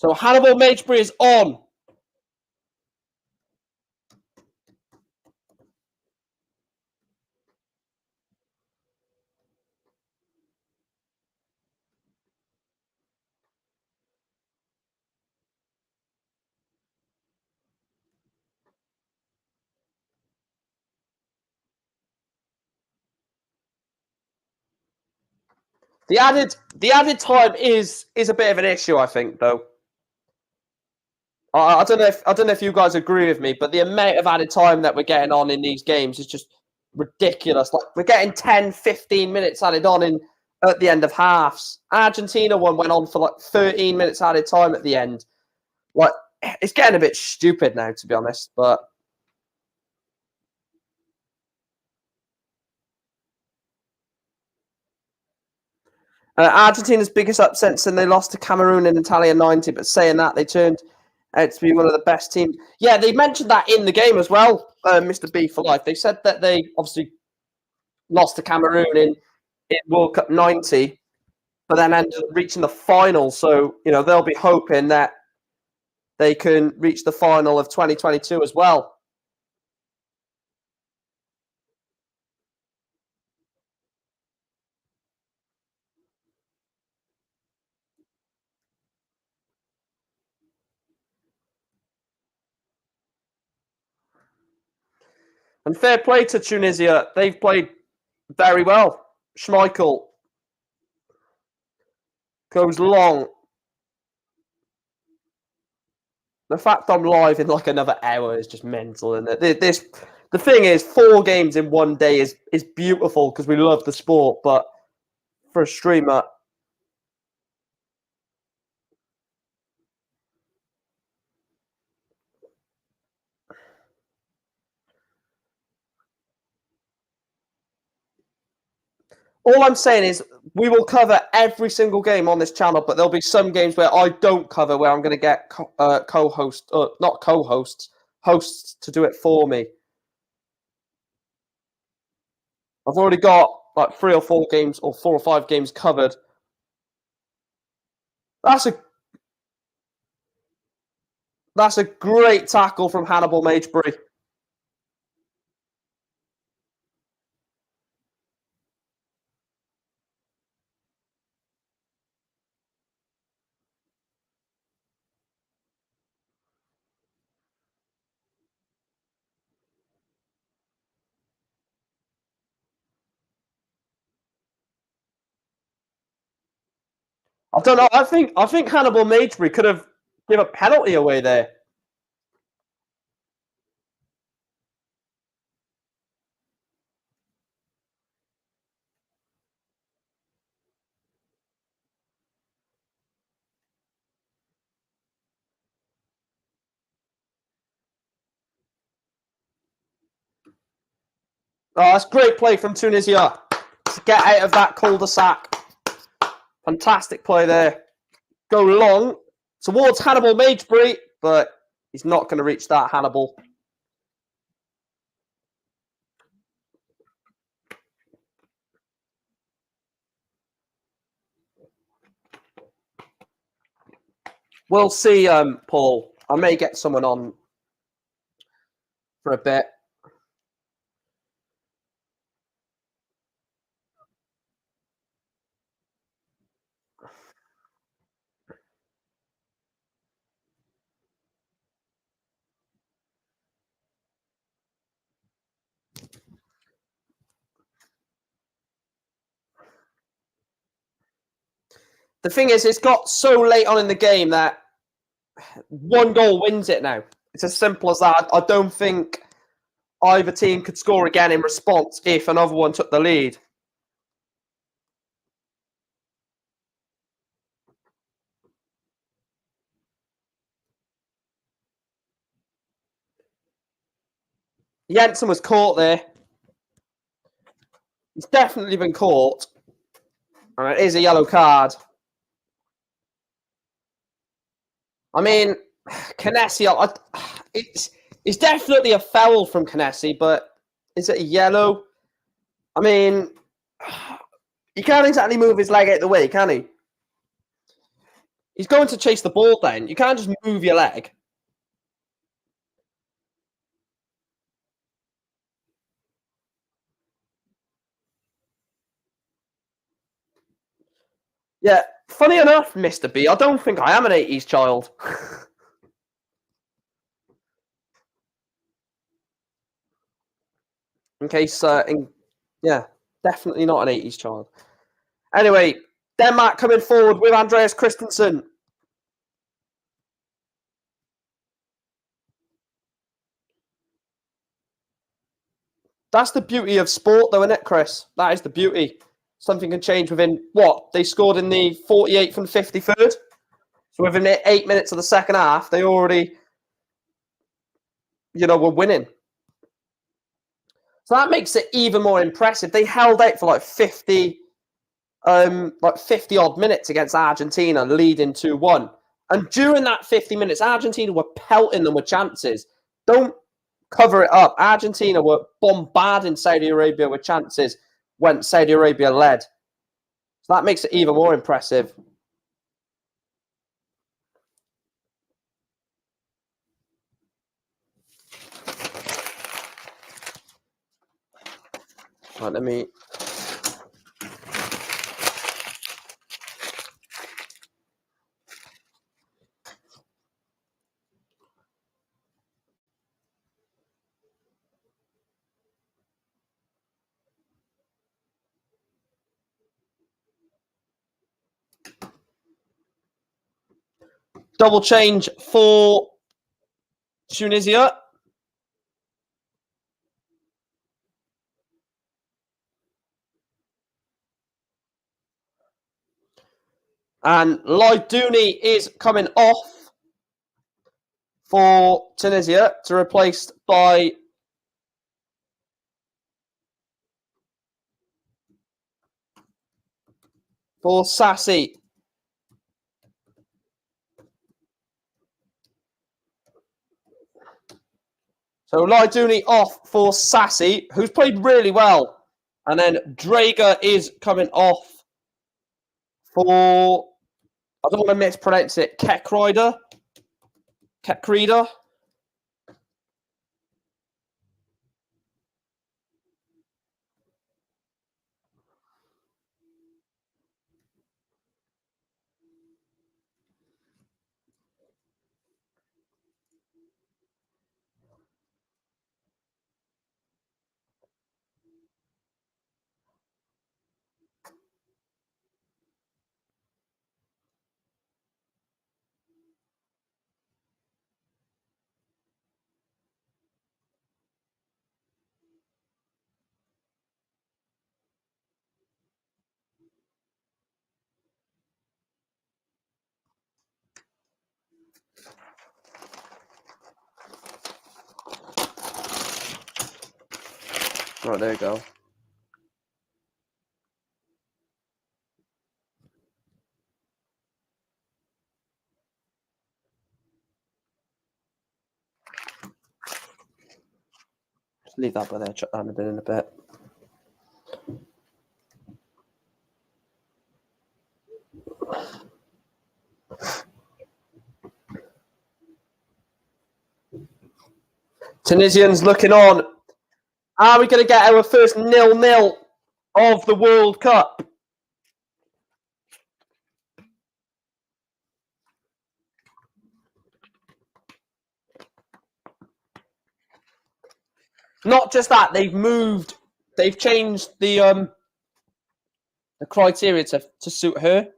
So Hannibal Magebury is on. The added time is a bit of an issue, I think, though. I don't know if you guys agree with me, but the amount of added time that we're getting on in these games is just ridiculous. Like we're getting 10, 15 minutes added on at the end of halves. Argentina one went on for like 13 minutes added time at the end. Like it's getting a bit stupid now, to be honest. But Argentina's biggest upset since they lost to Cameroon in Italia 90. But saying that, they turned out to be one of the best teams. Yeah, they mentioned that in the game as well, Mr. B for life. They said that they obviously lost to Cameroon in World Cup 90, but then ended up reaching the final. So, they'll be hoping that they can reach the final of 2022 as well. And fair play to Tunisia. They've played very well. Schmeichel goes long. The fact I'm live in like another hour is just mental. And the thing is, 4 games in one day is beautiful because we love the sport. But for a streamer, all I'm saying is we will cover every single game on this channel, but there'll be some games where I don't cover, where I'm going to get co-hosts, not co-hosts, hosts to do it for me. I've already got like 3 or 4 games, or 4 or 5 games covered. That's a great tackle from Hannibal Magebury. I don't know. I think Hannibal Magebury could have given a penalty away there. Oh, that's great play from Tunisia to get out of that cul-de-sac. Fantastic play there. Go long towards Hannibal Magebury, but he's not going to reach that, Hannibal. We'll see, Paul. I may get someone on for a bit. The thing is, it's got so late on in the game that 1 goal wins it now. It's as simple as that. I don't think either team could score again in response if another one took the lead. Jensen was caught there. He's definitely been caught. And it is a yellow card. I mean, Canesi, it's definitely a foul from Canesi, but is it a yellow? I mean, he can't exactly move his leg out the way, can he? He's going to chase the ball then. You can't just move your leg. Yeah, funny enough, Mr. B, I don't think I am an 80s child. In case, yeah, definitely not an 80s child. Anyway, Denmark coming forward with Andreas Christensen. That's the beauty of sport, though, isn't it, Chris? That is the beauty. Something can change within what? They scored in the 48th and 53rd. So within 8 minutes of the second half, they already, were winning. So that makes it even more impressive. They held out for like 50 odd minutes against Argentina, leading 2-1. And during that 50 minutes, Argentina were pelting them with chances. Don't cover it up. Argentina were bombarding Saudi Arabia with chances when Saudi Arabia led. So that makes it even more impressive. Right, let me... Double change for Tunisia. And Laidouni is coming off for Tunisia to replace by for Sassy. So Laidouni off for Sassy, who's played really well. And then Drager is coming off for, I don't want to mispronounce it, Kekrida. 3. Right, there you go. Just leave that by there, chuck that in a bit in a bit. Tunisians looking on. Are we going to get our first 0-0 of the World Cup? Not just that, they've changed the criteria to suit her.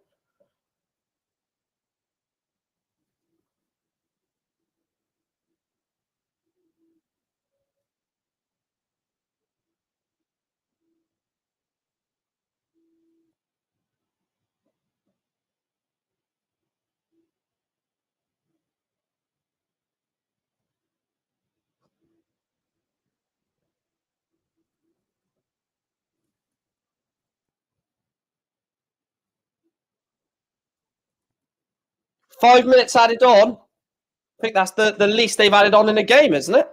Five minutes added on. I think that's the least they've added on in a game, isn't it?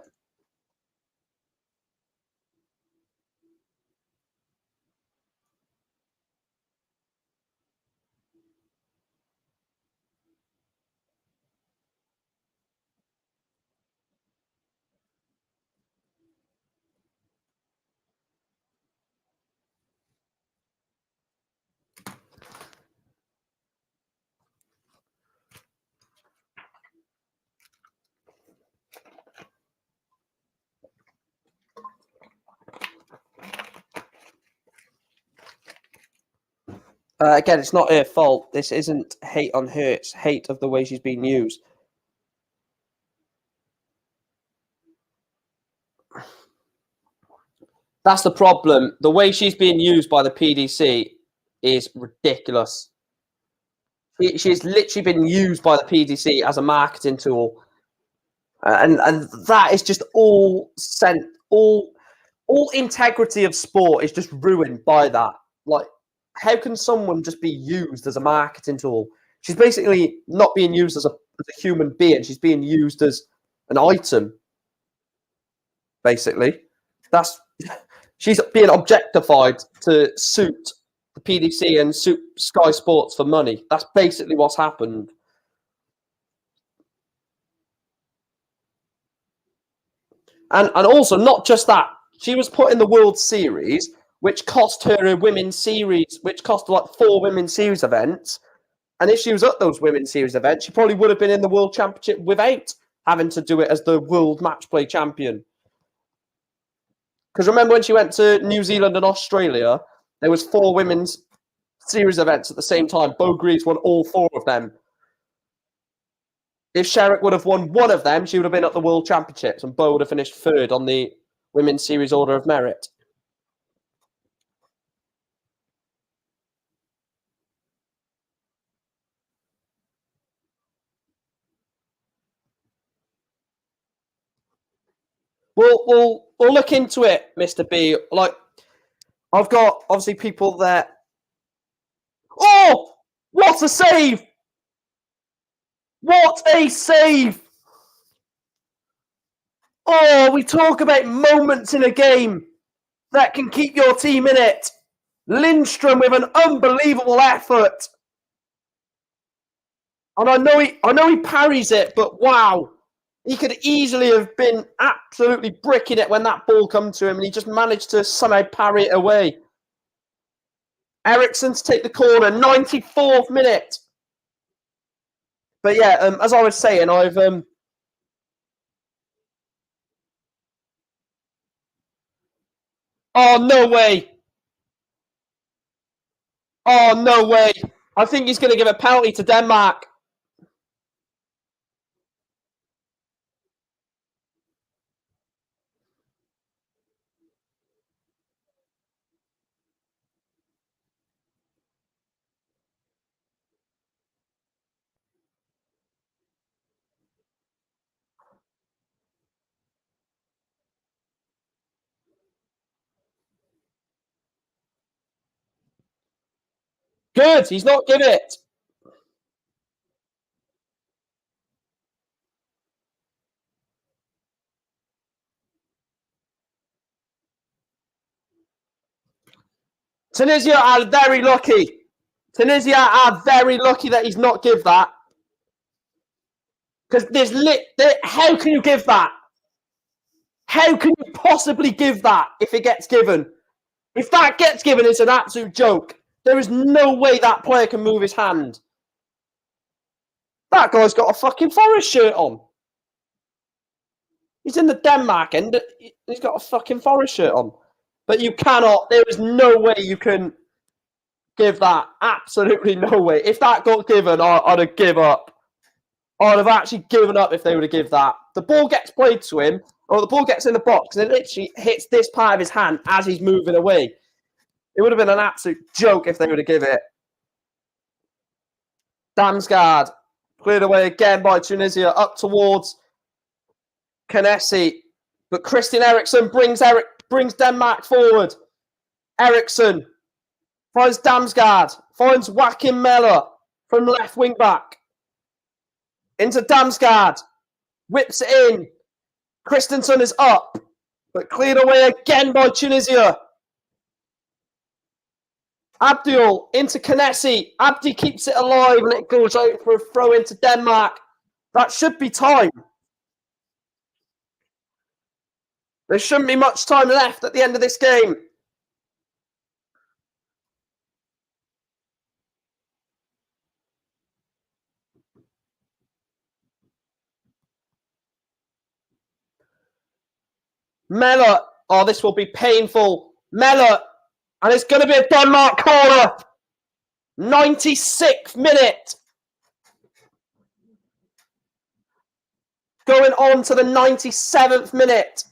Again, it's not her fault. This isn't hate on her. It's hate of the way she's being used. That's the problem. The way she's being used by the PDC is ridiculous. She's literally been used by the PDC as a marketing tool, and that is just all integrity of sport is just ruined by that. Like, how can someone just be used as a marketing tool? She's basically not being used as a human being. She's being used as an item. Basically, she's being objectified to suit the PDC and suit Sky Sports for money. That's basically what's happened. And also, not just that, she was put in the World Series, which cost her a women's series, which cost like 4 women's series events. And if she was at those women's series events, she probably would have been in the World Championship without having to do it as the World Match Play Champion. Because remember when she went to New Zealand and Australia, there was 4 women's series events at the same time. Bo Greaves won all 4 of them. If Sherrick would have won one of them, she would have been at the World Championships, and Bo would have finished 3rd on the Women's Series Order of Merit. We'll look into it, Mr. B. Like, I've got obviously people there. Oh, what a save! What a save! Oh, we talk about moments in a game that can keep your team in it. Lindstrom with an unbelievable effort. And I know he parries it, but wow. He could easily have been absolutely bricking it when that ball come to him, and he just managed to somehow parry it away. Eriksson to take the corner, 94th minute. But yeah, as I was saying, I've oh, no way. Oh, no way. I think he's going to give a penalty to Denmark. Good. He's not give it. Tunisia are very lucky. Tunisia are very lucky that he's not give that. Because how can you give that? How can you possibly give that if it gets given? If that gets given, it's an absolute joke. There is no way that player can move his hand. That guy's got a fucking Forest shirt on. He's in the Denmark end. He's got a fucking Forest shirt on. But you cannot, there is no way you can give that. Absolutely no way. If that got given, I'd have given up. I'd have actually given up if they would have given that. The ball gets played to him, or the ball gets in the box, and it literally hits this part of his hand as he's moving away. It would have been an absolute joke if they would have given it. Damsgaard cleared away again by Tunisia up towards Kanesi. But Christian Eriksson brings Denmark forward. Eriksson finds Damsgaard, finds Joachim Møller from left wing back. Into Damsgaard, whips it in. Christensen is up, but cleared away again by Tunisia. Abdul into Kanesi. Abdi keeps it alive and it goes out for a throw into Denmark. That should be time. There shouldn't be much time left at the end of this game. Møller. Oh, this will be painful. Møller. And it's going to be a Denmark corner. 96th minute. Going on to the 97th minute.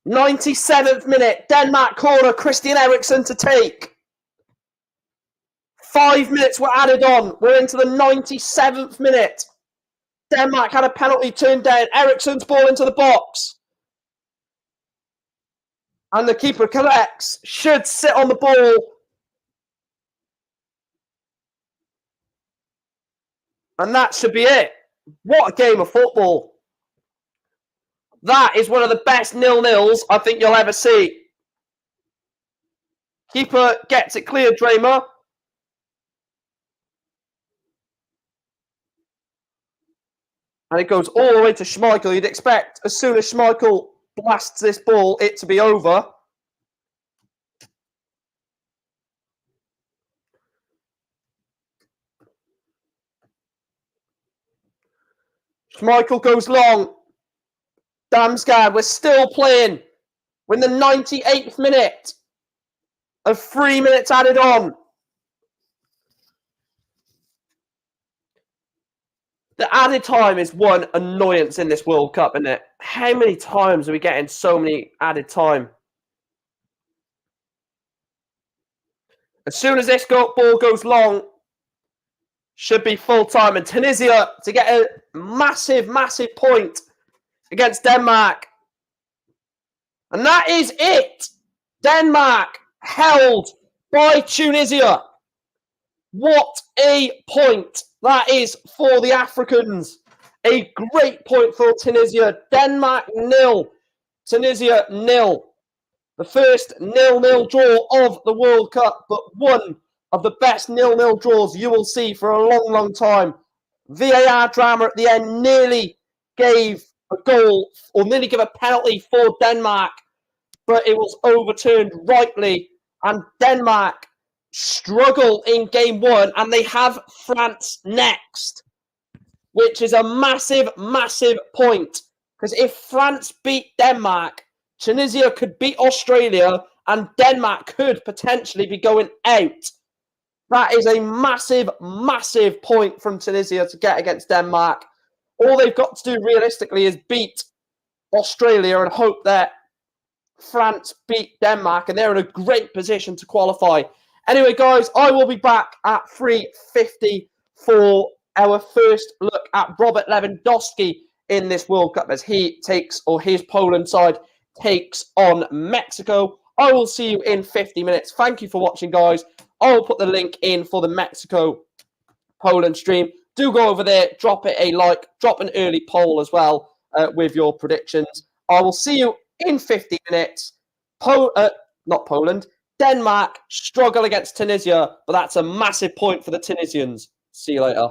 '97th minute. Denmark corner. Christian Eriksen to take. 5 minutes were added on. We're into the 97th minute. Denmark had a penalty turned down. Eriksen's ball into the box. And the keeper collects. Should sit on the ball. And that should be it. What a game of football. That is one of the best 0-0s I think you'll ever see. Keeper gets it clear, Dramer. And it goes all the way to Schmeichel. You'd expect as soon as Schmeichel blasts this ball, it to be over. Schmeichel goes long. Damsgaard, we're still playing. We're in the 98th minute. And 3 minutes added on. The added time is one annoyance in this World Cup, isn't it? How many times are we getting so many added time? As soon as this ball goes long, should be full time. And Tunisia to get a massive, massive point against Denmark. And that is it. Denmark held by Tunisia. What a point that is for the Africans. A great point for Tunisia. Denmark 0, Tunisia 0. The first 0-0 draw of the World Cup, but one of the best 0-0 draws you will see for a long, long time. VAR drama at the end nearly gave a goal or nearly gave a penalty for Denmark, but it was overturned rightly, and Denmark struggle in game one, and they have France next, which is a massive, massive point. Because if France beat Denmark, Tunisia could beat Australia, and Denmark could potentially be going out. That is a massive, massive point from Tunisia to get against Denmark. All they've got to do realistically is beat Australia and hope that France beat Denmark, and they're in a great position to qualify. Anyway, guys, I will be back at 3:50 for our first look at Robert Lewandowski in this World Cup as he takes, or his Poland side takes on Mexico. I will see you in 50 minutes. Thank you for watching, guys. I will put the link in for the Mexico-Poland stream. Do go over there, drop it a like, drop an early poll as well with your predictions. I will see you in 50 minutes. Not Poland. Denmark struggle against Tunisia, but that's a massive point for the Tunisians. See you later.